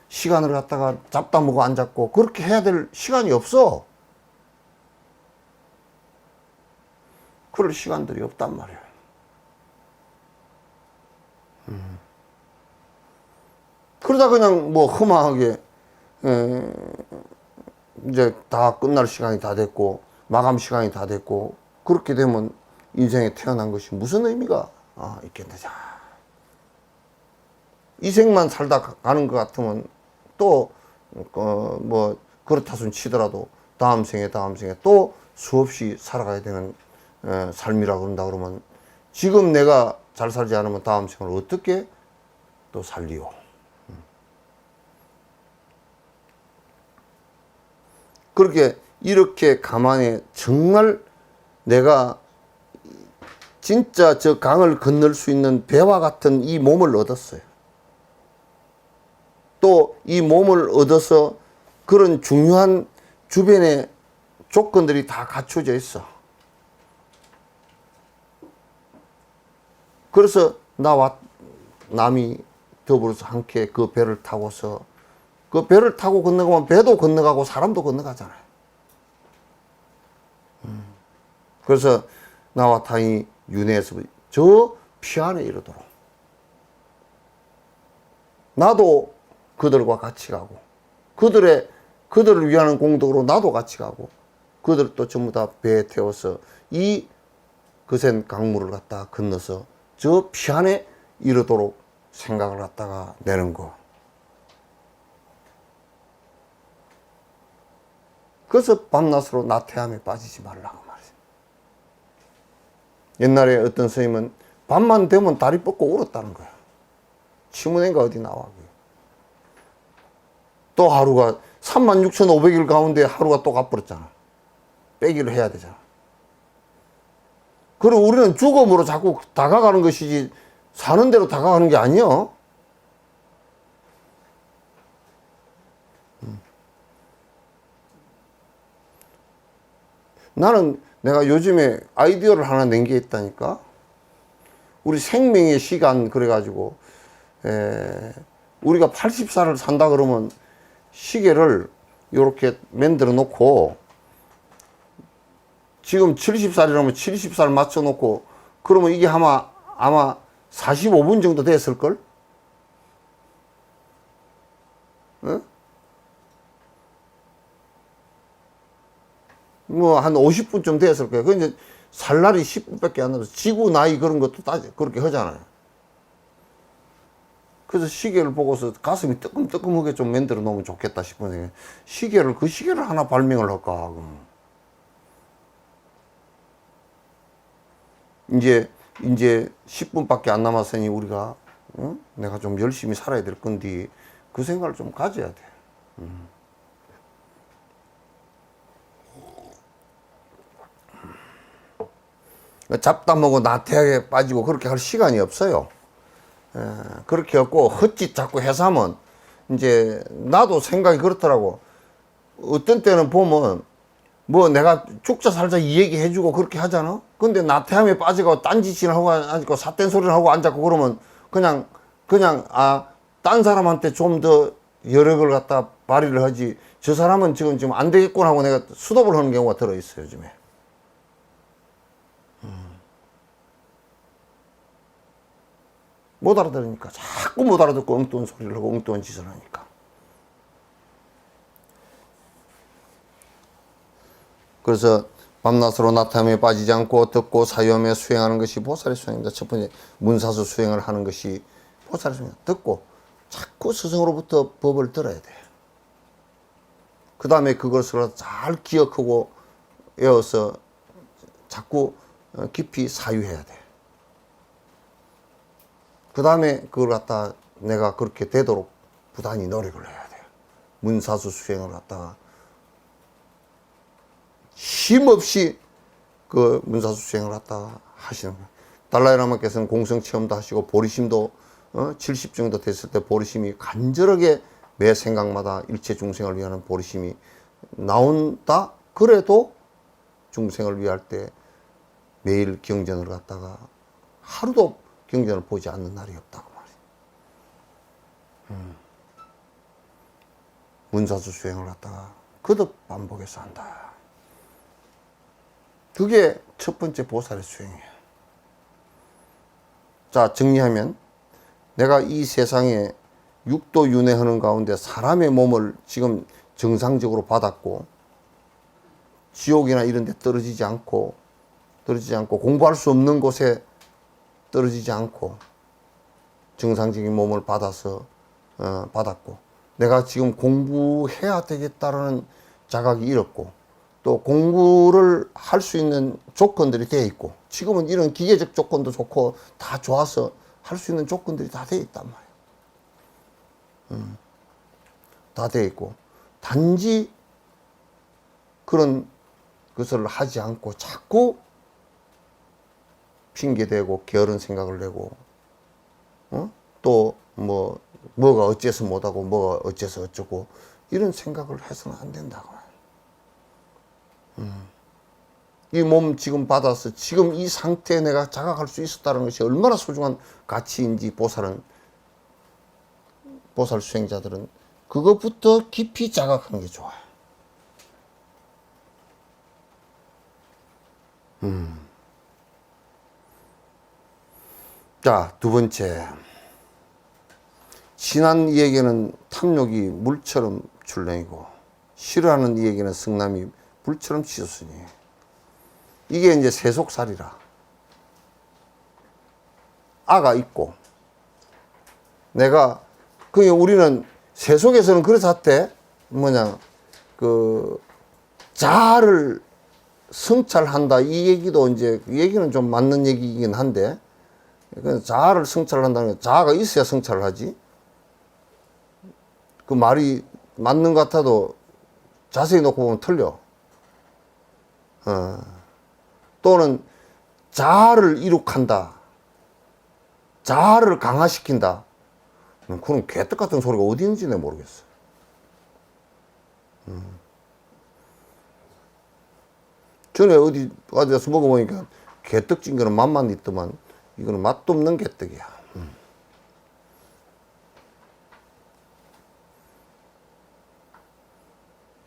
시간을 갖다가 잡다먹고 앉았고 그렇게 해야 될 시간이 없어. 그럴 시간들이 없단 말이야. 그러다 그냥 뭐 흠하게 이제 다 끝날 시간이 다 됐고 마감 시간이 다 됐고 그렇게 되면 인생에 태어난 것이 무슨 의미가 있겠느냐. 이 생만 살다 가는 것 같으면 또 뭐 그렇다 손 치더라도 다음 생에 또 수없이 살아가야 되는 삶이라 그런다 그러면 지금 내가 잘 살지 않으면 다음 생을 어떻게 또 살리오. 그렇게 이렇게 가만히 정말 내가 진짜 저 강을 건널 수 있는 배와 같은 이 몸을 얻었어요. 또 이 몸을 얻어서 그런 중요한 주변의 조건들이 다 갖춰져 있어. 그래서 나와 남이 더불어서 함께 그 배를 타고서 그 배를 타고 건너가면 배도 건너가고 사람도 건너가잖아요. 그래서 나와 타인이 윤회에서 저 피안에 이르도록 나도 그들과 같이 가고 그들을 위하는 공덕으로 나도 같이 가고 그들도 전부 다 배에 태워서 이 거센 강물을 갖다 건너서 저 피안에 이르도록 생각을 갖다가 내는 거. 그래서 밤낮으로 나태함에 빠지지 말라고 말이죠. 옛날에 어떤 스님은 밤만 되면 다리 뻗고 울었다는 거야. 치문회가 어디 나와. 또 하루가 36,500일 가운데 하루가 또 가버렸잖아. 빼기를 해야 되잖아. 그리고 우리는 죽음으로 자꾸 다가가는 것이지 사는 대로 다가가는 게 아니야. 나는 내가 요즘에 아이디어를 하나 낸 게 있다니까. 우리 생명의 시간 그래가지고 우리가 80살을 산다 그러면 시계를 이렇게 만들어 놓고 지금 70살이라면 70살 맞춰 놓고 그러면 이게 아마 45분 정도 됐을걸? 어? 뭐 한 50분쯤 됐을 거예요. 그 이제 살 날이 10분밖에 안 남아서 지구 나이 그런 것도 그렇게 하잖아요. 그래서 시계를 보고서 가슴이 뜨끔뜨끔하게 좀 만들어 놓으면 좋겠다 싶은데 그 시계를 하나 발명을 할까 하고. 이제 10분밖에 안 남았으니 우리가 내가 좀 열심히 살아야 될 건데 그 생각을 좀 가져야 돼. 잡다 먹고 나태하게 빠지고 그렇게 할 시간이 없어요. 그렇게 없고 헛짓 자꾸 해서 하면 이제 나도 생각이 그렇더라고. 어떤 때는 보면 뭐 내가 죽자 살자 이 얘기 해주고 그렇게 하잖아. 근데 나태함에 빠지고 딴짓을 하고 앉고 삿된 소리를 하고 앉았고 그러면 그냥 딴 사람한테 좀 더 여력을 갖다 발휘를 하지 저 사람은 지금 안 되겠구나 하고 내가 수톱을 하는 경우가 들어있어요 요즘에. 못 알아들으니까 자꾸 못 알아듣고 엉뚱한 소리를 하고 엉뚱한 짓을 하니까. 그래서 밤낮으로 나태함에 빠지지 않고 듣고 사유하며 수행하는 것이 보살의 수행입니다. 첫 번째 문사수 수행을 하는 것이 보살의 수행입니다. 듣고 자꾸 스승으로부터 법을 들어야 돼. 그 다음에 그것을 잘 기억하고 외워서 자꾸 깊이 사유해야 돼. 그 다음에 그걸 갖다 내가 그렇게 되도록 부단히 노력을 해야 돼요. 문사수 수행을 갖다가 쉼없이 그 문사수 수행을 갖다가 하시는 거예요. 달라이라마께서는 공성 체험도 하시고 보리심도 70 정도 됐을 때 보리심이 간절하게 매 생각마다 일체 중생을 위하는 보리심이 나온다. 그래도 중생을 위할 때 매일 경전을 갖다가 하루도 경전을 보지 않는 날이 없다고 말이에요. 문사수 수행을 갖다가 거듭 반복해서 한다. 그게 첫 번째 보살의 수행이에요. 자, 정리하면 내가 이 세상에 육도 윤회하는 가운데 사람의 몸을 지금 정상적으로 받았고 지옥이나 이런 데 떨어지지 않고 공부할 수 없는 곳에 떨어지지 않고 정상적인 몸을 받았고 내가 지금 공부해야 되겠다라는 자각이 일었고 또 공부를 할 수 있는 조건들이 되어 있고 지금은 이런 기계적 조건도 좋고 다 좋아서 할 수 있는 조건들이 다 되어 있단 말이에요. 다 되어 있고 단지 그런 것을 하지 않고 자꾸 핑계대고 게으른 생각을 내고 또 뭐가 어째서 못하고 뭐가 어째서 어쩌고 이런 생각을 해서는 안 된다고. 이 몸 지금 받아서 지금 이 상태에 내가 자각할 수 있었다는 것이 얼마나 소중한 가치인지 보살 수행자들은 그것부터 깊이 자각하는 게 좋아요. 자, 두 번째. 친한 이에게는 탐욕이 물처럼 출렁이고 싫어하는 이에게는 성남이 불처럼 치솟으니 이게 이제 세속살이라. 아가 있고 내가 우리는 세속에서는 그래서 한때 자아를 성찰한다 이 얘기도 이제 이 얘기는 좀 맞는 얘기이긴 한데 자아를 성찰한다는 게 자아가 있어야 성찰을 하지. 그 말이 맞는 것 같아도 자세히 놓고 보면 틀려. 또는 자아를 이룩한다. 자아를 강화시킨다. 그런 개떡 같은 소리가 어디 있는지 내가 모르겠어. 전에 어디 가서 먹어보니까 개떡 찐 거는 맛만 있더만 이거는 맛도 없는 개떡이야.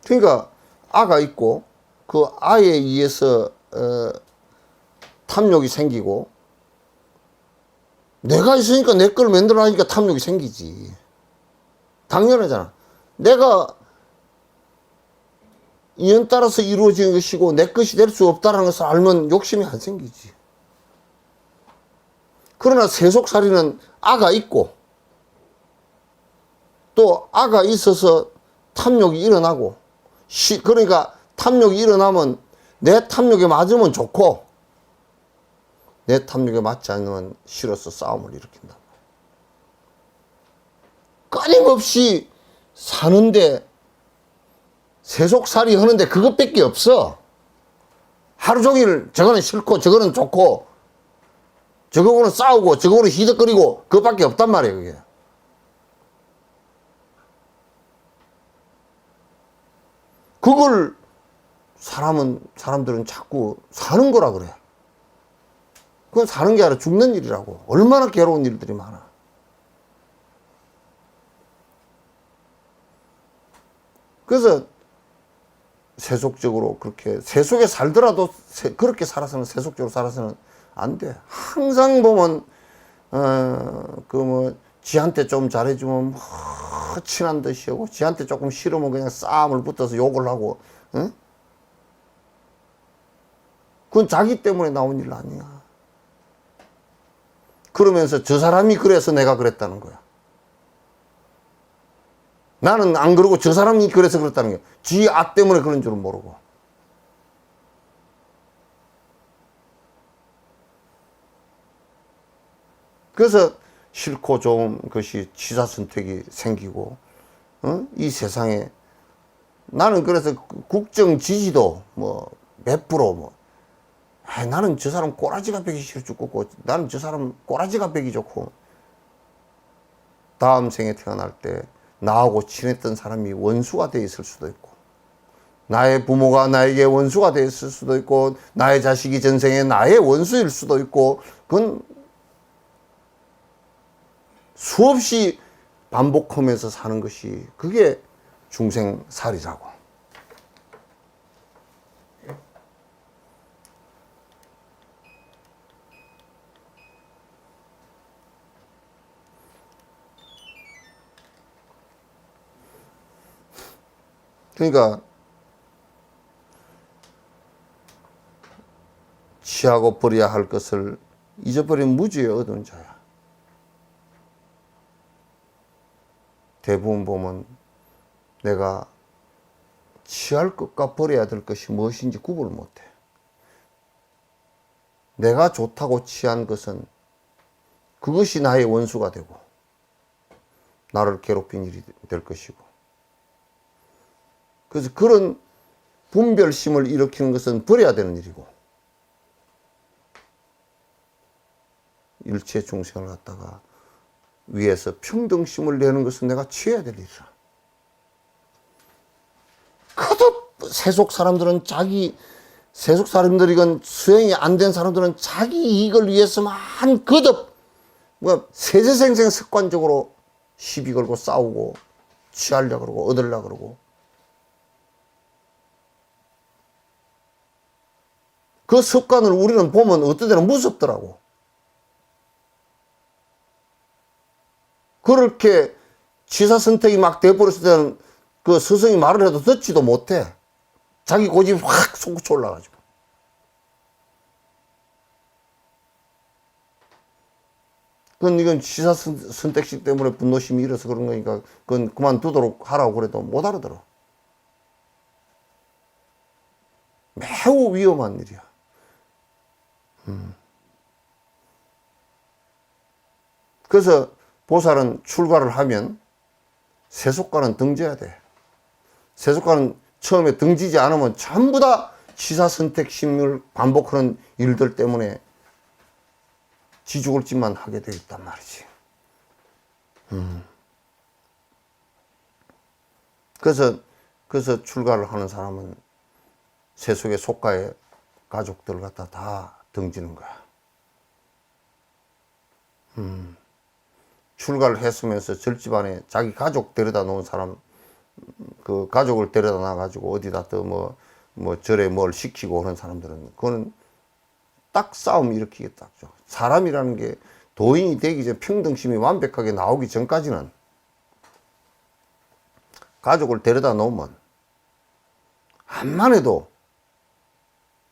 그러니까 아가 있고 그 아에 의해서 탐욕이 생기고 내가 있으니까 내 걸 만들어라니까 탐욕이 생기지. 당연하잖아. 내가 인연 따라서 이루어진 것이고 내 것이 될 수 없다는 것을 알면 욕심이 안 생기지. 그러나 세속살이는 아가 있고 또 아가 있어서 탐욕이 일어나고 그러니까 탐욕이 일어나면 내 탐욕에 맞으면 좋고 내 탐욕에 맞지 않으면 싫어서 싸움을 일으킨다. 끊임없이 사는데 세속살이 하는데 그것밖에 없어. 하루 종일 저거는 싫고 저거는 좋고 저거는 싸우고 저거는 희덕거리고 그것밖에 없단 말이에요. 그게. 그걸 사람들은 자꾸 사는 거라 그래. 그건 사는 게 아니라 죽는 일이라고. 얼마나 괴로운 일들이 많아. 그래서 세속적으로 그렇게 세속에 살더라도 그렇게 살아서는 세속적으로 살아서는 안 돼. 항상 보면 지한테 좀 잘해주면 친한 듯이 하고 지한테 조금 싫으면 그냥 싸움을 붙어서 욕을 하고 그건 자기 때문에 나온 일 아니야. 그러면서 저 사람이 그래서 내가 그랬다는 거야. 나는 안 그러고 저 사람이 그래서 그랬다는 거야. 지 아 때문에 그런 줄은 모르고. 그래서 싫고 좋은 것이 취사 선택이 생기고, 이 세상에 나는 그래서 국정 지지도 뭐 몇 프로 뭐 나는 저 사람 꼬라지가 배기 싫어 죽겠고 나는 저 사람 꼬라지가 배기 좋고 다음 생에 태어날 때 나하고 친했던 사람이 원수가 돼 있을 수도 있고 나의 부모가 나에게 원수가 돼 있을 수도 있고 나의 자식이 전생에 나의 원수일 수도 있고 그건 수없이 반복하면서 사는 것이 그게 중생살이라고. 그러니까 취하고 버려야 할 것을 잊어버린 무지에 얻은 자야. 대부분 보면 내가 취할 것과 버려야 될 것이 무엇인지 구분을 못해. 내가 좋다고 취한 것은 그것이 나의 원수가 되고 나를 괴롭힌 일이 될 것이고 그래서 그런 분별심을 일으키는 것은 버려야 되는 일이고 일체 중생을 갖다가 위에서 평등심을 내는 것은 내가 취해야 될 일이라. 거듭 세속 사람들이건 수행이 안 된 사람들은 자기 이익을 위해서만 거듭 뭐 세세생생 습관적으로 시비 걸고 싸우고 취하려고 그러고 얻으려고 그러고 그 습관을 우리는 보면 어떤 때는 무섭더라고. 그렇게 취사 선택이 막 돼버렸을 때는 그 스승이 말을 해도 듣지도 못해. 자기 고집이 확 솟구쳐 올라가지고. 이건 취사 선택식 때문에 분노심이 일어서 그런 거니까 그건 그만두도록 하라고 그래도 못 알아들어. 매우 위험한 일이야. 그래서 보살은 출가를 하면 세속과는 등져야 돼. 세속과는 처음에 등지지 않으면 전부 다 취사 선택심을 반복하는 일들 때문에 지죽을 짓만 하게 되겠단 말이지. 그래서 출가를 하는 사람은 세속의 속가의 가족들 갖다 다 등지는 거야. 출가를 했으면서 절집안에 자기 가족 데려다 놓은 사람, 그 가족을 데려다 놔가지고 어디다 또 뭐 절에 뭘 시키고 그런 사람들은 그거는 딱 싸움 일으키겠다. 사람이라는 게 도인이 되기 전 평등심이 완벽하게 나오기 전까지는 가족을 데려다 놓으면 암만 해도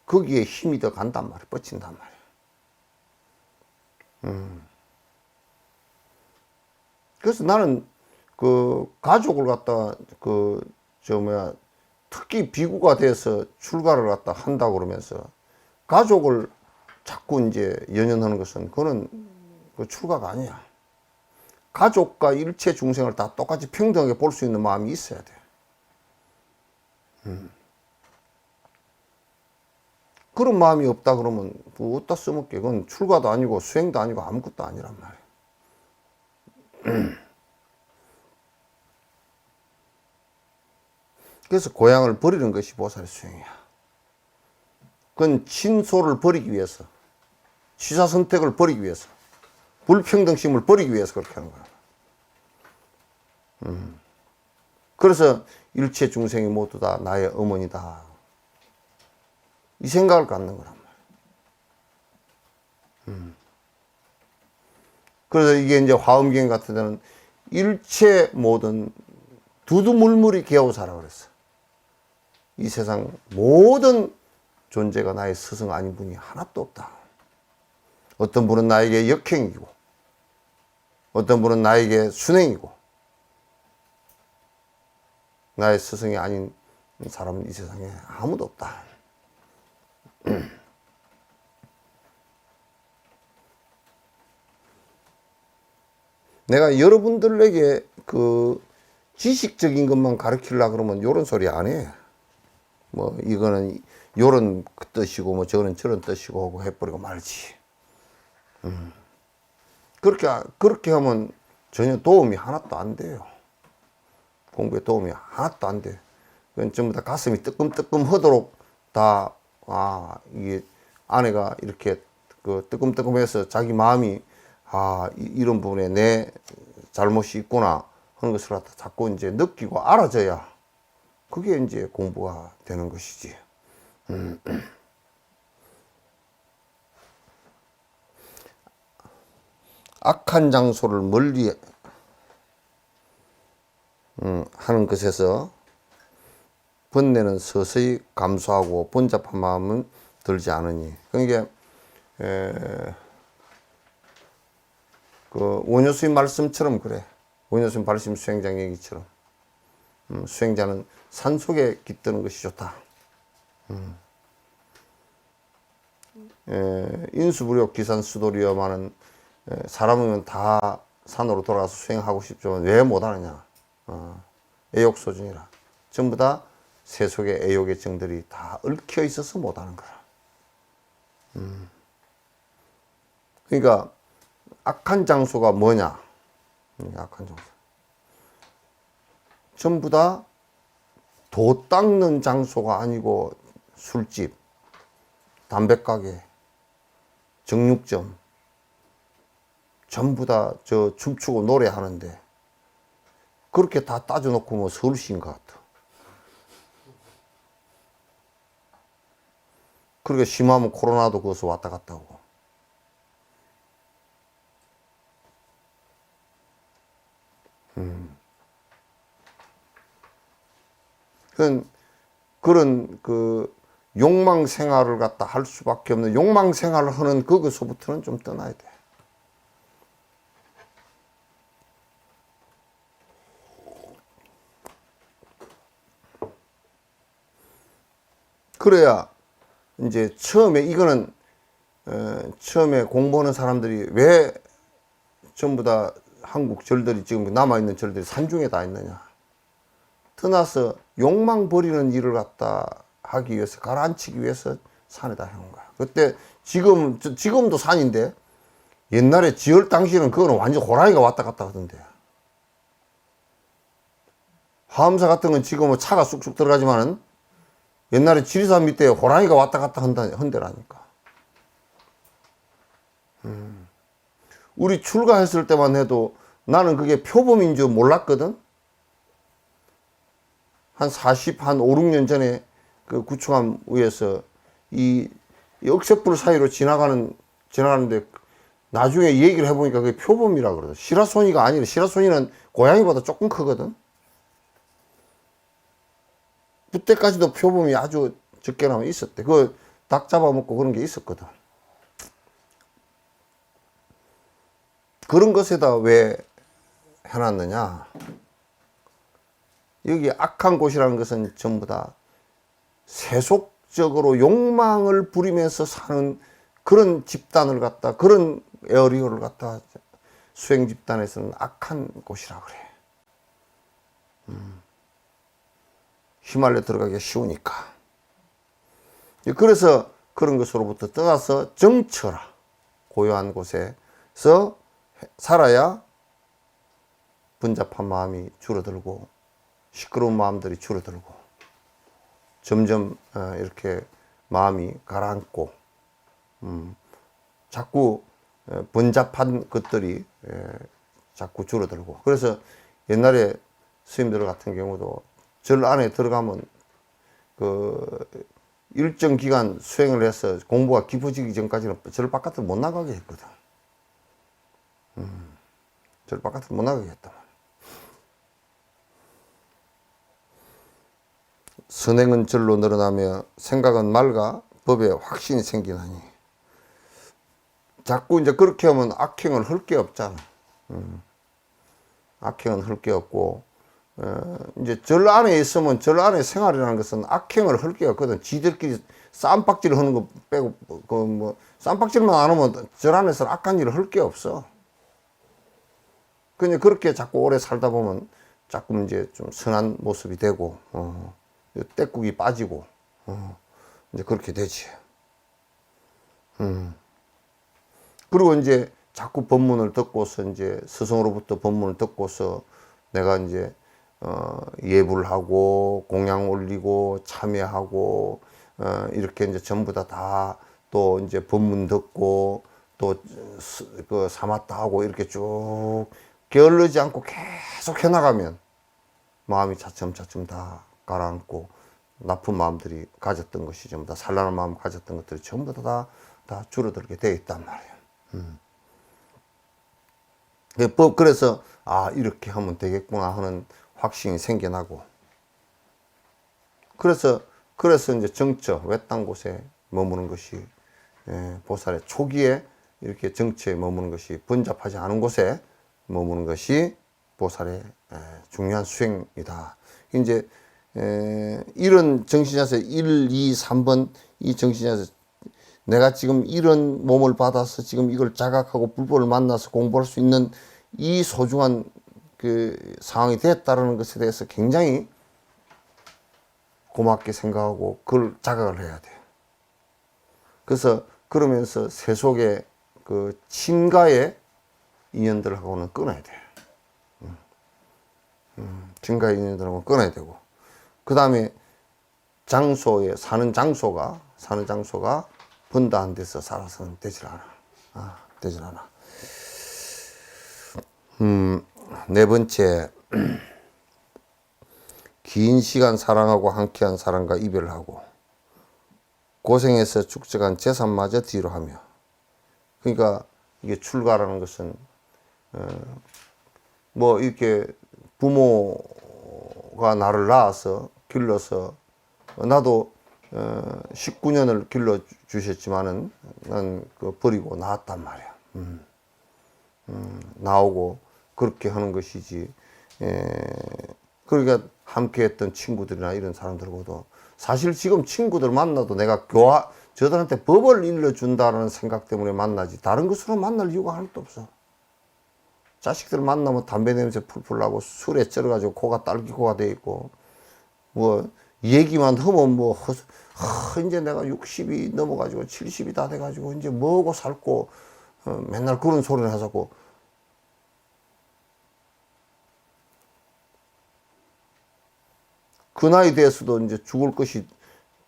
거기에 힘이 더 간단 말이야. 뻗친단 말이야. 그래서 나는 그 가족을 갖다 특히 비구가 돼서 출가를 갖다 한다고 그러면서 가족을 자꾸 이제 연연하는 것은 그거는 그 출가가 아니야. 가족과 일체 중생을 다 똑같이 평등하게 볼 수 있는 마음이 있어야 돼. 그런 마음이 없다 그러면 뭐 어디다 써먹게. 그건 출가도 아니고 수행도 아니고 아무것도 아니란 말이야. 그래서 고향을 버리는 것이 보살의 수행이야. 그건 친소를 버리기 위해서, 취사 선택을 버리기 위해서, 불평등심을 버리기 위해서 그렇게 하는 거야. 그래서 일체 중생이 모두 다 나의 어머니다. 이 생각을 갖는 거란 말이야. 그래서 이게 이제 화엄경 같은 데는 일체 모든 두두물물이 개오사라 그랬어. 이 세상 모든 존재가 나의 스승 아닌 분이 하나도 없다. 어떤 분은 나에게 역행이고, 어떤 분은 나에게 순행이고, 나의 스승이 아닌 사람은 이 세상에 아무도 없다. 내가 여러분들에게 그 지식적인 것만 가르치려고 그러면 요런 소리 안 해. 뭐 이거는 요런 뜻이고 뭐 저거는 저런 뜻이고 하고 해버리고 말지. 그렇게 하면 전혀 도움이 하나도 안 돼요. 공부에 도움이 하나도 안 돼. 그건 전부 다 가슴이 뜨끔뜨끔 하도록 다, 이게 아내가 이렇게 그 뜨끔뜨끔해서 자기 마음이, 이런 부분에 내 잘못이 있구나 하는 것을 갖다 자꾸 이제 느끼고 알아져야 그게 이제 공부가 되는 것이지. 악한 장소를 멀리 하는 것에서 번뇌는 서서히 감소하고 번잡한 마음은 들지 않으니. 그러니까 그 원효수의 말씀처럼 그래. 원효수의 말씀 수행장 얘기처럼 수행자는 산속에 깃드는 것이 좋다. 인수부력 기산수도리여마는 사람은 다 산으로 돌아가서 수행하고 싶지만 왜 못하느냐. 애욕소진이라. 전부 다 세속의 애욕의 정들이 다 얽혀 있어서 못하는 거라. 그러니까 악한 장소가 뭐냐. 악한 장소. 전부 다 도 닦는 장소가 아니고 술집, 담배가게, 정육점 전부 다 저 춤추고 노래하는데 그렇게 다 따져놓고 뭐 서울시인 것 같아. 그렇게 심하면 코로나도 거기서 왔다 갔다 하고. 그런 그 욕망 생활을 갖다 할 수밖에 없는 욕망 생활을 하는 거기서부터는 좀 떠나야 돼. 그래야 이제 처음에 이거는 처음에 공부하는 사람들이 왜 전부 다 한국 절들이 지금 남아있는 절들이 산중에 다 있느냐. 떠나서 욕망 버리는 일을 갖다 하기 위해서 가라앉히기 위해서 산에다 해놓은 거야. 그때 지금도 산인데 옛날에 지을 당시에는 그거는 완전 호랑이가 왔다 갔다 하던데. 하암사 같은 건 지금은 차가 쑥쑥 들어가지만은 옛날에 지리산 밑에 호랑이가 왔다 갔다 한대라니까. 우리 출가했을 때만 해도 나는 그게 표범인 줄 몰랐거든. 한 5, 6년 전에 그 구청암 위에서 이 억새불 사이로 지나가는데 나중에 얘기를 해보니까 그게 표범이라 그러더라. 시라소니가 아니라 시라소니는 고양이보다 조금 크거든. 그때까지도 표범이 아주 적게나마 있었대. 그 닭 잡아먹고 그런 게 있었거든. 그런 것에다 왜 해놨느냐. 여기 악한 곳이라는 것은 전부 다 세속적으로 욕망을 부리면서 사는 그런 집단을 갖다, 그런 에어리어를 갖다 수행 집단에서는 악한 곳이라 그래. 휘말려 들어가기가 쉬우니까. 그래서 그런 것으로부터 떠나서 정처라. 고요한 곳에서 살아야 번잡한 마음이 줄어들고 시끄러운 마음들이 줄어들고 점점 이렇게 마음이 가라앉고 자꾸 번잡한 것들이 자꾸 줄어들고. 그래서 옛날에 스님들 같은 경우도 절 안에 들어가면 그 일정 기간 수행을 해서 공부가 깊어지기 전까지는 절 바깥으로 못 나가게 했거든. 절 바깥으로 못 나가게 했단 말이야. 선행은 절로 늘어나며 생각은 맑아 법에 확신이 생기나니. 자꾸 이제 그렇게 하면 악행을 할 게 없잖아. 악행은 할 게 없고, 이제 절 안에 있으면 절 안에 생활이라는 것은 악행을 할 게 없거든. 지들끼리 쌈박질 하는 거 빼고, 쌈박질만 안 하면 절 안에서는 악한 일을 할 게 없어. 근데 그렇게 자꾸 오래 살다 보면 자꾸 이제 좀 선한 모습이 되고, 때국이 빠지고, 이제 그렇게 되지. 그리고 이제 자꾸 법문을 듣고서 이제 스승으로부터 법문을 듣고서 내가 이제 예불 하고 공양 올리고 참여하고 이렇게 이제 전부 다 또 이제 법문 듣고 또 그 사마타 하고 이렇게 쭉 게을르지 않고 계속 해나가면 마음이 차츰차츰 다 가라앉고 나쁜 마음들이 가졌던 것이 전부 다 산란한 마음 가졌던 것들이 전부 다 줄어들게 되어 있단 말이에요. 그래서 아 이렇게 하면 되겠구나 하는 확신이 생겨나고 그래서 이제 정처 외딴 곳에 머무는 것이 보살의 초기에 이렇게 정처에 머무는 것이 번잡하지 않은 곳에 머무는 것이 보살의 중요한 수행이다. 이제 이런 정신자세 1, 2, 3번 이 정신자세 내가 지금 이런 몸을 받아서 지금 이걸 자각하고 불법을 만나서 공부할 수 있는 이 소중한 그 상황이 됐다는 것에 대해서 굉장히 고맙게 생각하고 그걸 자각을 해야 돼요. 그래서 그러면서 세속의 그 친가의 인연들하고는 끊어야 돼요. 친가의 인연들하고는 끊어야 되고 그 다음에 장소에 사는 장소가 번다한 데서 살아서는 되질 않아. 되질 않아. 네 번째, 긴 시간 사랑하고 함께한 사람과 이별하고 고생해서 축적한 재산마저 뒤로 하며 그러니까 이게 출가라는 것은 뭐 이렇게 부모가 나를 낳아서 길러서 나도 19년을 길러 주셨지만은 난 그 버리고 나왔단 말이야. 나오고 그렇게 하는 것이지. 그러니까 함께했던 친구들이나 이런 사람들하고도 사실 지금 친구들 만나도 내가 저들한테 법을 일러준다는 생각 때문에 만나지 다른 것으로 만날 이유가 하나도 없어. 자식들 만나면 담배 냄새 풀풀 나고 술에 쩔어가지고 코가 딸기코가 돼 있고 뭐 얘기만 하면 뭐 이제 내가 60이 넘어가지고 70이 다 돼가지고 이제 뭐하고 살고 맨날 그런 소리를 하자고 그 나이 돼서도 이제 죽을 것이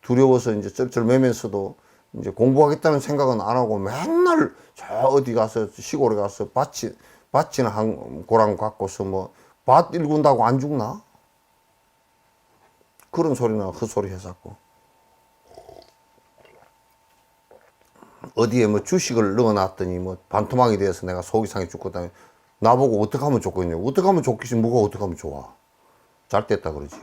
두려워서 이제 쩔쩔매면서도 이제 공부하겠다는 생각은 안 하고 맨날 저 어디 가서 시골에 가서 밭이나 한 고랑 갖고서 뭐 밭 일군다고 안 죽나? 그런 소리나 헛소리 해갖고 어디에 뭐 주식을 넣어놨더니 뭐 반토막이 돼서 내가 속이 상해 죽겠다. 나보고 어떻게 하면 좋겠냐? 어떻게 하면 좋겠지? 뭐가 어떻게 하면 좋아? 잘 됐다 그러지.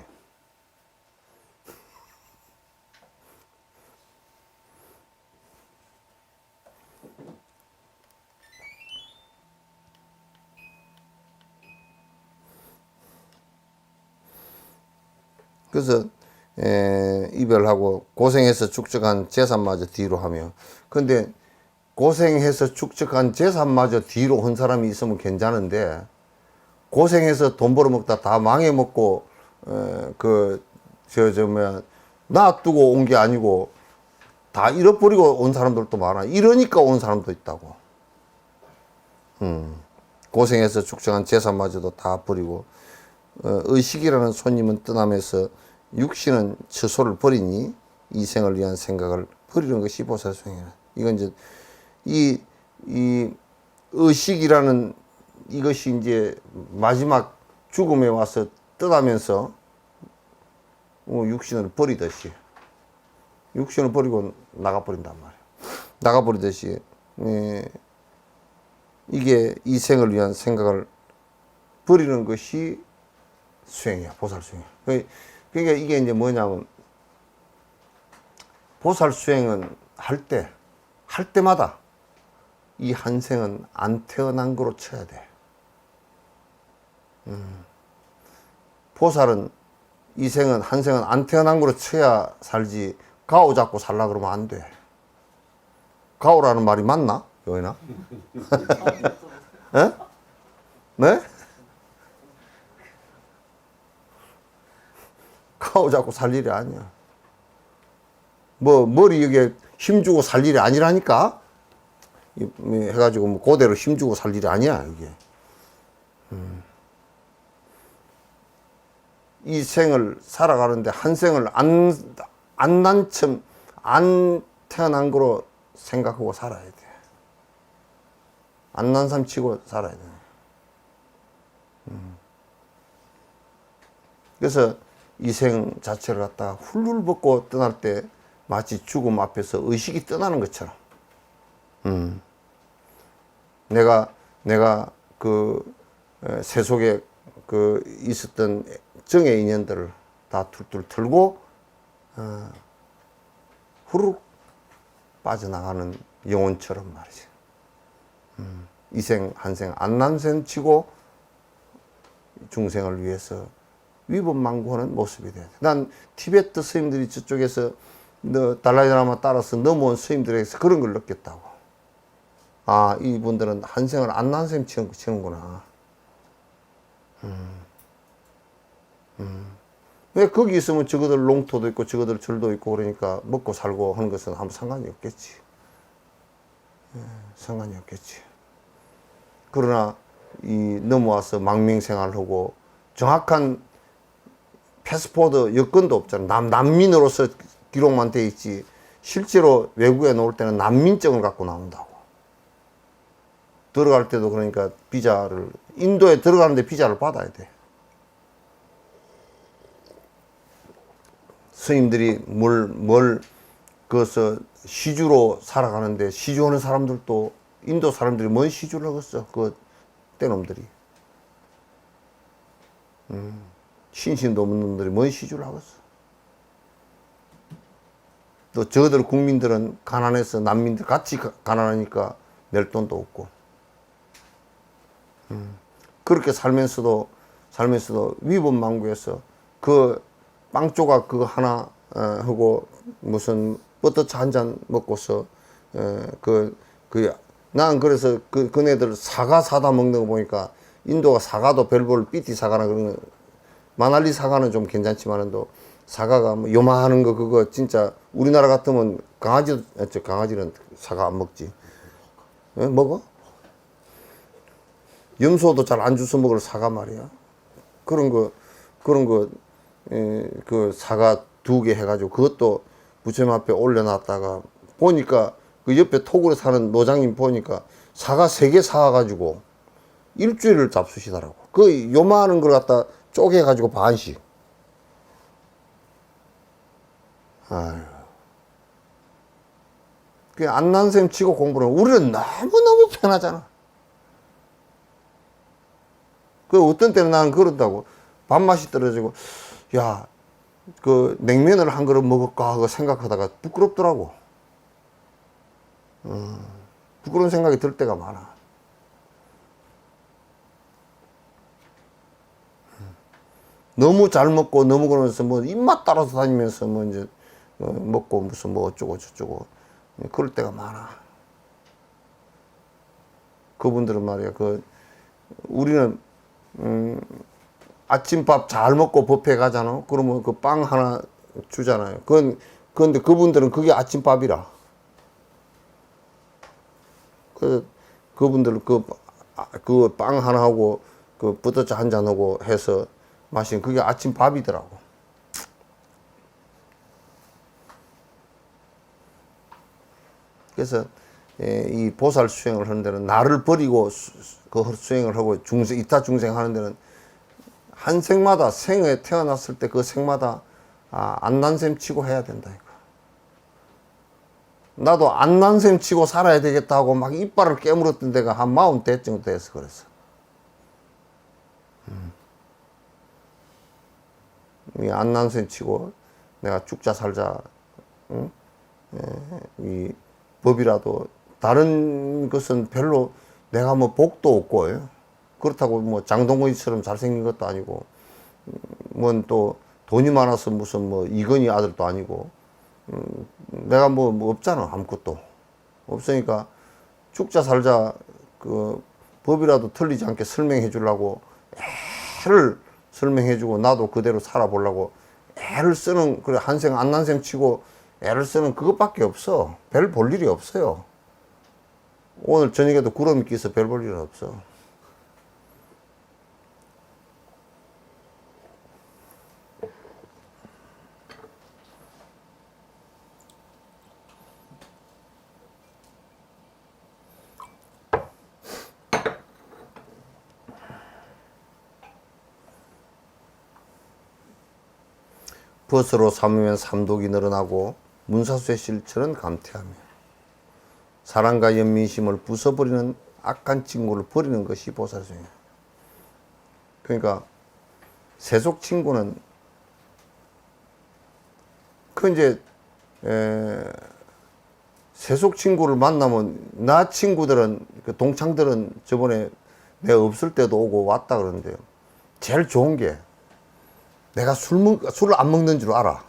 그래서 이별하고 고생해서 축적한 재산마저 뒤로 하며 근데 고생해서 축적한 재산마저 뒤로 한 사람이 있으면 괜찮은데 고생해서 돈 벌어먹다 다 망해먹고 놔두고 온 게 아니고 다 잃어버리고 온 사람들도 많아. 이러니까 온 사람도 있다고. 고생해서 축적한 재산마저도 다 버리고 의식이라는 손님은 떠나면서 육신은 처소를 버리니 이 생을 위한 생각을 버리는 것이 보살수행이라. 이건 이제 이 의식이라는 이것이 이제 마지막 죽음에 와서 떠나면서 육신을 버리듯이 육신을 버리고 나가버린단 말이에요. 나가버리듯이 이게 이 생을 위한 생각을 버리는 것이 수행이야. 보살 수행이야. 그러니까 이게 이제 뭐냐면 보살 수행은 할 때마다 이 한 생은 안 태어난 거로 쳐야 돼. 보살은 이 생은 한 생은 안 태어난 거로 쳐야 살지 가오 잡고 살라 그러면 안 돼. 가오라는 말이 맞나? 요이나? 에? 네? 사오 잡고 살 일이 아니야. 뭐 머리 여기에 힘주고 살 일이 아니라니까. 해가지고 뭐 그대로 힘주고 살 일이 아니야 이게. 이 생을 살아가는데 한 생을 안 난첨 안 태어난 거로 생각하고 살아야 돼. 안 난 삶 치고 살아야 돼. 그래서 이 생 자체를 갖다가 훌훌 벗고 떠날 때 마치 죽음 앞에서 의식이 떠나는 것처럼. 내가 그 세속에 그 있었던 정의 인연들을 다 툴툴 털고 후룩 빠져나가는 영혼처럼 말이지. 이 생 한 생 안 난 셈 치고 중생을 위해서 위법망고하는 모습이 돼야 돼. 난 티베트 스님들이 저쪽에서 달라이라마 따라서 넘어온 스님들에게서 그런 걸 느꼈다고. 아, 이분들은 한 생을 안 난 셈 치는구나. 왜 거기 있으면 저거들 농토도 있고 저거들 절도 있고 그러니까 먹고 살고 하는 것은 아무 상관이 없겠지. 상관이 없겠지. 그러나 이 넘어와서 망명생활을 하고 정확한 패스포드 여건도 없잖아. 난민으로서 기록만 돼 있지. 실제로 외국에 나올 때는 난민증을 갖고 나온다고. 들어갈 때도 그러니까 비자를, 인도에 들어가는데 비자를 받아야 돼. 스님들이 그것을 시주로 살아가는데 시주하는 사람들도 인도 사람들이 뭔 시주를 하겠어. 그 떼놈들이. 신신도 없는 놈들이 뭔 시주를 하겠어. 또 저들 국민들은 가난해서 난민들 같이 가난하니까 낼 돈도 없고. 그렇게 살면서도 위법망구에서 그 빵 조각 그거 하나 하고 무슨 버터차 한 잔 먹고서 난 그래서 그네들 사과 사다 먹는 거 보니까 인도가 사과도 별볼 삐띠 사과나 그런 거 마날리 사과는 좀 괜찮지만은 또 사과가 뭐 요만한 거 그거 진짜 우리나라 같으면 강아지는 사과 안 먹지. 먹어? 염소도 잘 안 주워 먹을 사과 말이야. 그런 거 그 사과 2개 해가지고 그것도 부처님 앞에 올려놨다가 보니까 그 옆에 토굴에 사는 노장님 보니까 사과 3개 사와가지고 일주일을 잡수시더라고. 그 요만한 걸 갖다 쪼개가지고 반씩. 아유. 그 안 난 셈 치고 공부를 하면 우리는 너무너무 편하잖아. 그 어떤 때는 나는 그런다고. 밥맛이 떨어지고, 야, 그 냉면을 한 그릇 먹을까 하고 생각하다가 부끄럽더라고. 부끄러운 생각이 들 때가 많아. 너무 잘 먹고 너무 그러면서 뭐 입맛 따라서 다니면서 뭐 이제 먹고 무슨 뭐 어쩌고 저쩌고 그럴 때가 많아. 그분들은 말이야. 우리는 아침밥 잘 먹고 뷔페 가잖아. 그러면 그 빵 하나 주잖아요. 그런데 그분들은 그게 아침밥이라. 그분들은 그 빵 하나 하고 그 버터차 한 잔 하고 해서 마신 그게 아침밥이더라고. 그래서 이 보살 수행을 하는 데는 나를 버리고 그 수행을 하고 이타 중생 하는 데는 한 생마다 생에 태어났을 때 그 생마다 안 난 셈 치고 해야 된다 이거. 나도 안 난 셈 치고 살아야 되겠다 하고 막 이빨을 깨물었던 데가 한 40대 정도 돼서 그랬어. 안 난 셈 치고 내가 죽자 살자, 응? 이 법이라도 다른 것은 별로 내가 뭐 복도 없고 그렇다고 뭐 장동건이처럼 잘생긴 것도 아니고 뭔 또 돈이 많아서 무슨 뭐 이건희 아들도 아니고 내가 뭐 없잖아. 아무것도 없으니까 죽자 살자 그 법이라도 틀리지 않게 설명해 주려고 애를 설명해 주고 나도 그대로 살아보려고 애를 쓰는, 그래, 한생 안난생 치고 애를 쓰는 그것밖에 없어. 별 볼 일이 없어요. 오늘 저녁에도 구름이 끼서 별 볼 일은 없어. 벗으로 삼으면 삼독이 늘어나고 문사수의 실천은 감퇴하며 사랑과 연민심을 부숴버리는 악한 친구를 버리는 것이 보살수행이야. 그러니까 세속 친구는 그 이제 세속 친구를 만나면 나 친구들은 그 동창들은 저번에 내가 없을 때도 오고 왔다 그러는데요. 제일 좋은 게 내가 술을 안 먹는 줄 알아.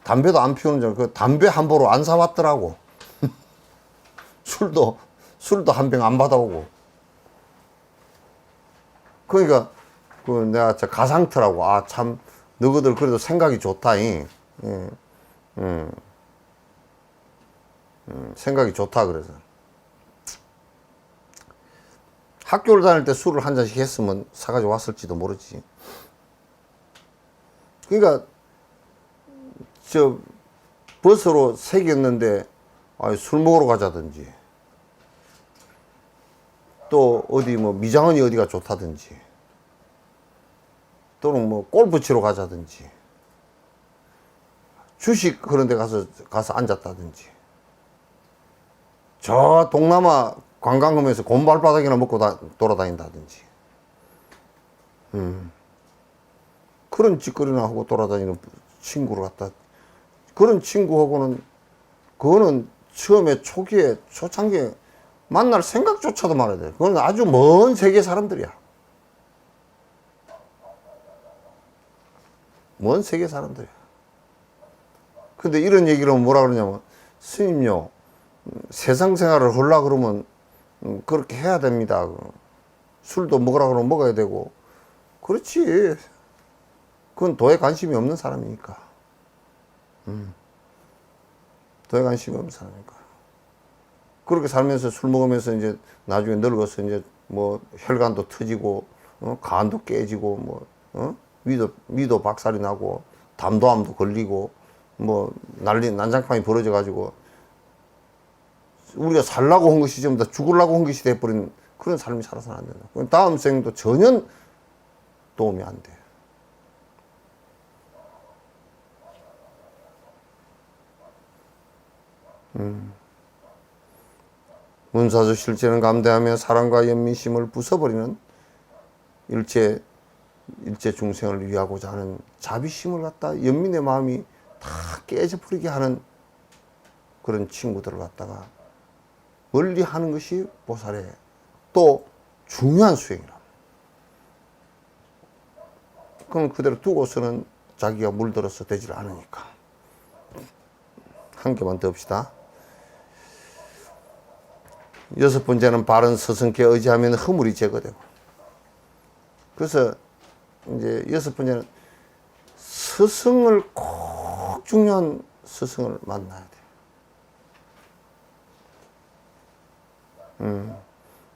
담배도 안 피우는 줄 알아. 그 담배 한 보로 안 사왔더라고. 술도 한 병 안 받아오고. 그러니까 그 내가 진짜 가상트라고. 아, 참 너희들 그래도 생각이 좋다잉. 생각이 좋다 그래서. 학교를 다닐 때 술을 한 잔씩 했으면 사가지고 왔을지도 모르지. 그러니까 저 버스로 새겼는데 술 먹으러 가자든지 또 어디 뭐 미장원이 어디가 좋다든지 또는 뭐 골프 치러 가자든지 주식 그런 데 가서 앉았다든지 저 동남아 관광하면서 곰발바닥이나 먹고 돌아다닌다든지 그런 짓거리나 하고 돌아다니는 친구를 갖다 그런 친구하고는 그거는 처음에 초기에 초창기에 만날 생각조차도 말아야 돼. 그건 아주 먼 세계 사람들이야. 먼 세계 사람들이야. 근데 이런 얘기를 하면 뭐라 그러냐면 스님요 세상 생활을 하려고 그러면 그렇게 해야 됩니다. 술도 먹으라 그러면 먹어야 되고. 그렇지. 그건 도에 관심이 없는 사람이니까. 도에 관심이 없는 사람이니까. 그렇게 살면서 술 먹으면서 이제 나중에 늙어서 이제 뭐 혈관도 터지고, 간도 깨지고, 뭐, 위도 박살이 나고, 담도암도 걸리고, 뭐, 난장판이 벌어져가지고, 우리가 살라고 한 것이 전부 다 죽으려고 한 것이 돼버린 그런 삶이 살아서는 안 된다. 다음 생도 전혀 도움이 안 돼. 문사수 실제는 감대하며 사랑과 연민심을 부숴버리는 일체 중생을 위하고자 하는 자비심을 갖다 연민의 마음이 다 깨져버리게 하는 그런 친구들을 갖다가 멀리 하는 것이 보살의 또 중요한 수행이라. 그럼 그대로 두고서는 자기가 물들어서 되질 않으니까. 한 개만 더 봅시다. 여섯 번째는 바른 스승께 의지하면 허물이 제거되고. 그래서 이제 여섯 번째는 스승을 꼭 중요한 스승을 만나야 돼.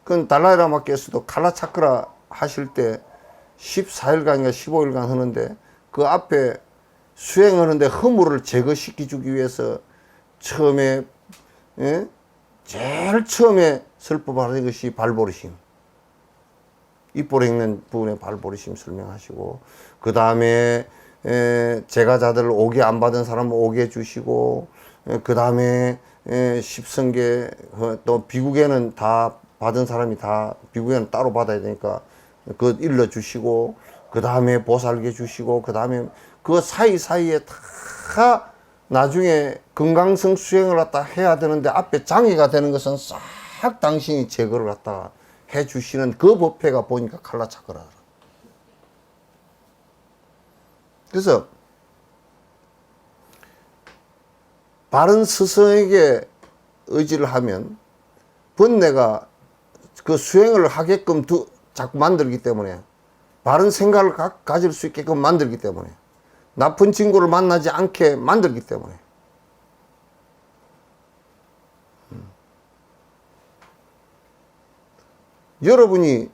그건 달라이라마께서도 칼라차크라 하실 때 14일간인가 15일간 하는데 그 앞에 수행하는데 허물을 제거시켜 주기 위해서 처음에 제일 처음에 설법하는 것이 발보리심. 입보로 읽는 부분에 발보리심 설명하시고 그 다음에 제가자들 오게 안 받은 사람은 오게 주시고 그 다음에 십성계 또 비국에는 다 받은 사람이 다 비국에는 따로 받아야 되니까 그거 일러 주시고 그 다음에 보살계 주시고 그 다음에 그 사이사이에 다 나중에 금강성 수행을 갖다 해야 되는데 앞에 장애가 되는 것은 싹 당신이 제거를 갖다가 해 주시는 그 법회가 보니까 칼라차크라더라. 그래서 바른 스승에게 의지를 하면 번뇌가 그 수행을 하게끔 자꾸 만들기 때문에 바른 생각을 가질 수 있게끔 만들기 때문에, 나쁜 친구를 만나지 않게 만들기 때문에. 여러분이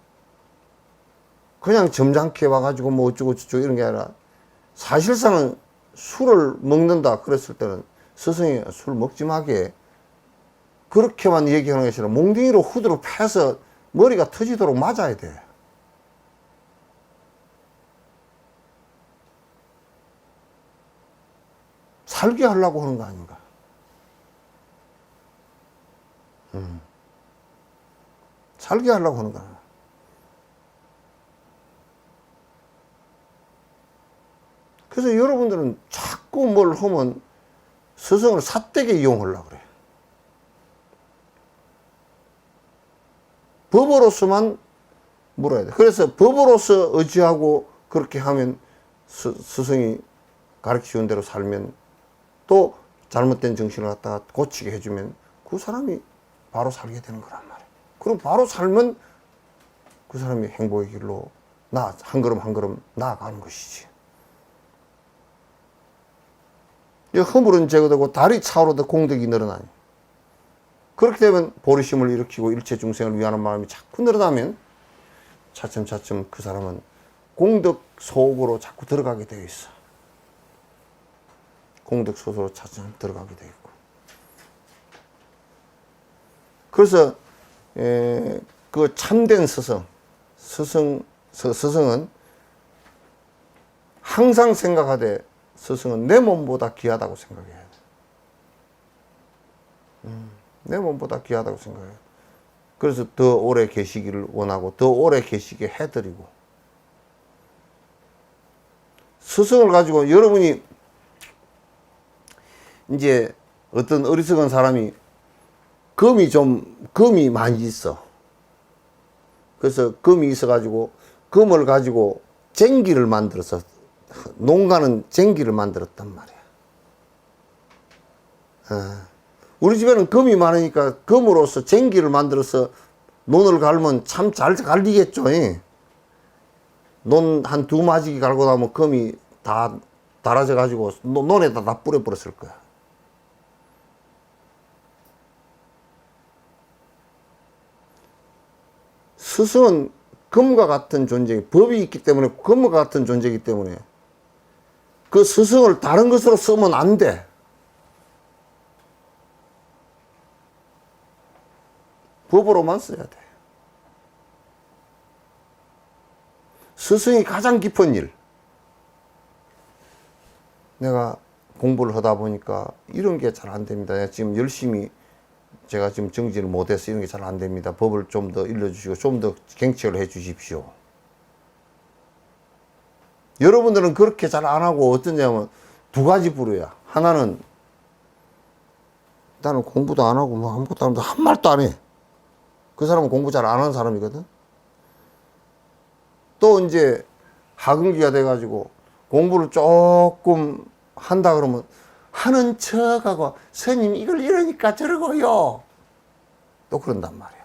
그냥 점잖게 와가지고 뭐 어쩌고 저쩌고 이런 게 아니라, 사실상은 술을 먹는다 그랬을 때는 스승이 술 먹지 마게 그렇게만 얘기하는 것이 아니라 몽둥이로 후드로 패서 머리가 터지도록 맞아야 돼. 살게 하려고 하는 거 아닌가. 살게 하려고 하는 거야. 그래서 여러분들은 자꾸 뭘 하면 스승을 삿되게 이용하려고 그래. 법으로서만 물어야 돼. 그래서 법으로서 의지하고 그렇게 하면 스승이 가르치는 대로 살면, 또 잘못된 정신을 갖다가 고치게 해주면 그 사람이 바로 살게 되는 거란 말이야. 그럼 바로 살면 그 사람이 행복의 길로 한 걸음 한 걸음 나아가는 것이지. 허물은 제거되고 달이 차오르듯 공덕이 늘어나니, 그렇게 되면 보리심을 일으키고 일체 중생을 위하는 마음이 자꾸 늘어나면 차츰차츰 그 사람은 공덕 속으로 자꾸 들어가게 되어 있어. 공덕 속으로 차츰 들어가게 되어 있고. 그래서 그 참된 스승은 항상 생각하되, 스승은 내 몸보다 귀하다고 생각해야 돼. 내 몸보다 귀하다고 생각해요. 그래서 더 오래 계시기를 원하고, 더 오래 계시게 해드리고. 스승을 가지고 여러분이 이제 어떤 어리석은 사람이 금이 많이 있어. 그래서 금이 있어가지고 금을 가지고 쟁기를 만들어서, 농가는 쟁기를 만들었단 말이야. 우리 집에는 금이 많으니까 금으로서 쟁기를 만들어서 논을 갈면 참 잘 갈리겠죠. 논 한 2마지기 갈고 나면 금이 다 달아져 가지고 논에다 다 뿌려버렸을 거야. 스승은 금과 같은 존재, 법이 있기 때문에, 금과 같은 존재이기 때문에 그 스승을 다른 것으로 쓰면 안 돼. 법으로만 써야 돼. 스승이 가장 깊은 일. 내가 공부를 하다 보니까 이런 게 잘 안 됩니다. 지금 열심히 제가 지금 정지를 못해서 이런 게 잘 안 됩니다. 법을 좀 더 일러주시고 좀 더 갱책을 해 주십시오. 여러분들은 그렇게 잘 안 하고 어떠냐면 두 가지 부류야. 하나는 나는 공부도 안 하고 뭐 아무것도 안 하고 한 말도 안 해. 그 사람은 공부 잘 안 하는 사람이거든. 또 이제 하근기가 돼가지고 공부를 조금 한다 그러면 하는 척하고, 스님 이걸 이러니까 저러고요. 또 그런단 말이야.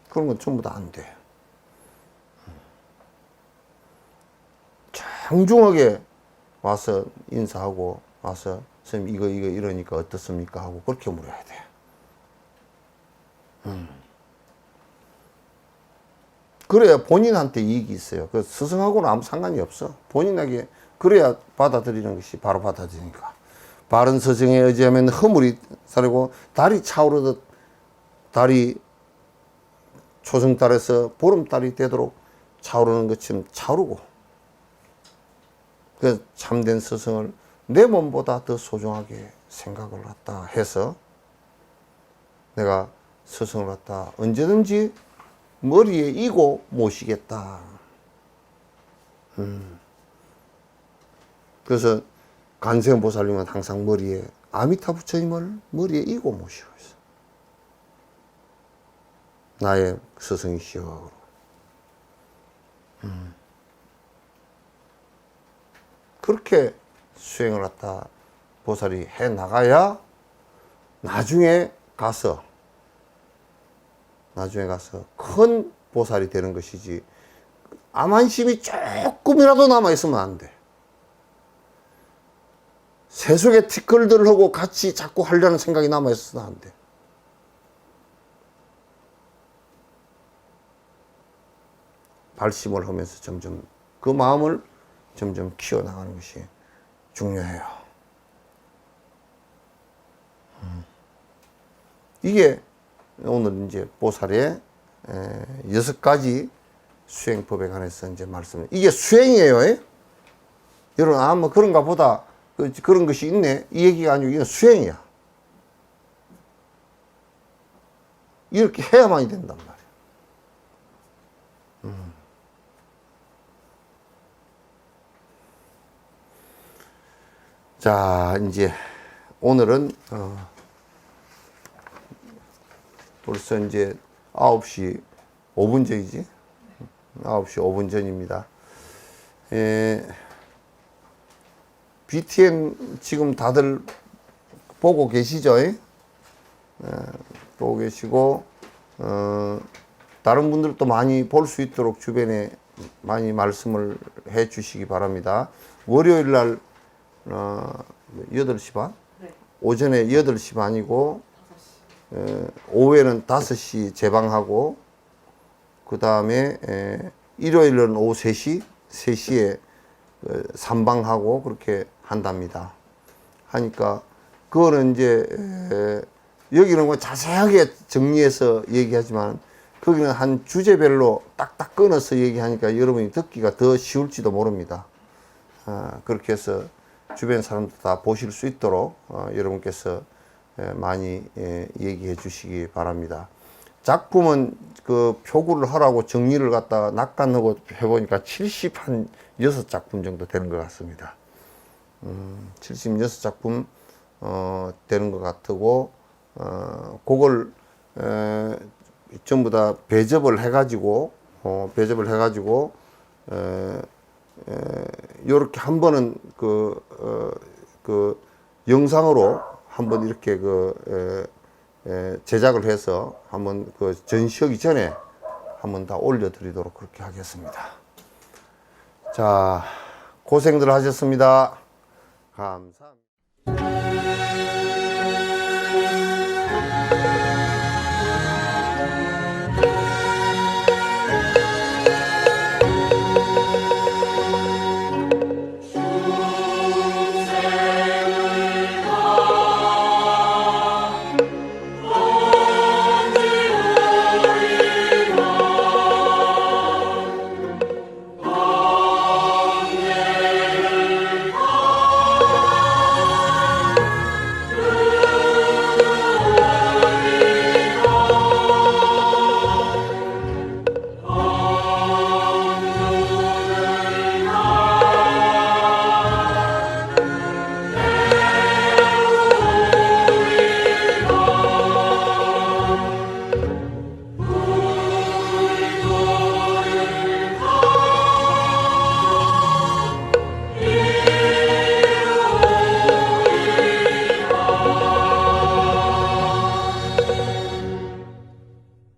그런 건 전부 다 안 돼. 장중하게 와서 인사하고 와서 스님 이거 이러니까 어떻습니까 하고 그렇게 물어야 돼. 그래야 본인한테 이익이 있어요. 그 스승하고는 아무 상관이 없어. 본인에게 그래야 받아들이는 것이 바로 받아들이니까. 바른 스승에 의지하면 허물이 사르고 달이 차오르듯, 달이 초승달에서 보름달이 되도록 차오르는 것처럼 차오르고, 그 참된 스승을 내 몸보다 더 소중하게 생각을 갖다 해서 내가 스승을 갖다 언제든지 머리에 이고 모시겠다. 그래서 관세음보살님은 항상 머리에 아미타 부처님을 머리에 이고 모시고 있어. 나의 스승이시여. 그렇게 수행을 갖다 보살이 해 나가야 나중에 가서 나중에 가서 큰 보살이 되는 것이지, 암환심이 조금이라도 남아있으면 안 돼. 세속의 티끌들하고 같이 자꾸 하려는 생각이 남아있어도 안 돼. 발심을 하면서 점점 그 마음을 점점 키워나가는 것이 중요해요. 이게 오늘 이제 보살의 6가지 수행법에 관해서 이제 이게 수행이에요. 여러분, 아, 뭐 그런가 보다. 그런 것이 있네. 이 얘기가 아니고 이건 수행이야. 이렇게 해야만이 된단 말이야. 자, 이제 오늘은 벌써 이제 9시 5분 전이지? 9시 5분 전입니다. BTN 지금 다들 보고 계시죠? 보고 계시고, 다른 분들도 많이 볼 수 있도록 주변에 많이 말씀을 해 주시기 바랍니다. 월요일 날 8시 반? 네. 오전에 8시 반이고, 5시. 오후에는 5시 재방하고, 그 다음에 일요일은 오후 3시, 3시에 3방하고 그렇게 한답니다. 하니까, 그거는 이제, 여기는 뭐 자세하게 정리해서 얘기하지만, 거기는 한 주제별로 딱딱 끊어서 얘기하니까 여러분이 듣기가 더 쉬울지도 모릅니다. 그렇게 해서 주변 사람들 다 보실 수 있도록 여러분께서 많이 얘기해 주시기 바랍니다. 작품은 그 표구를 하라고 정리를 갖다가 낚아내고 해보니까 76작품 정도 되는 것 같습니다. 76작품 되는 것 같고, 그걸 전부 다 배접을 해가지고 요렇게 한 번은 그 영상으로 한번 이렇게 제작을 해서 한번 그 전시하기 전에 한번 다 올려드리도록 그렇게 하겠습니다. 자, 고생들 하셨습니다. 감사합니다.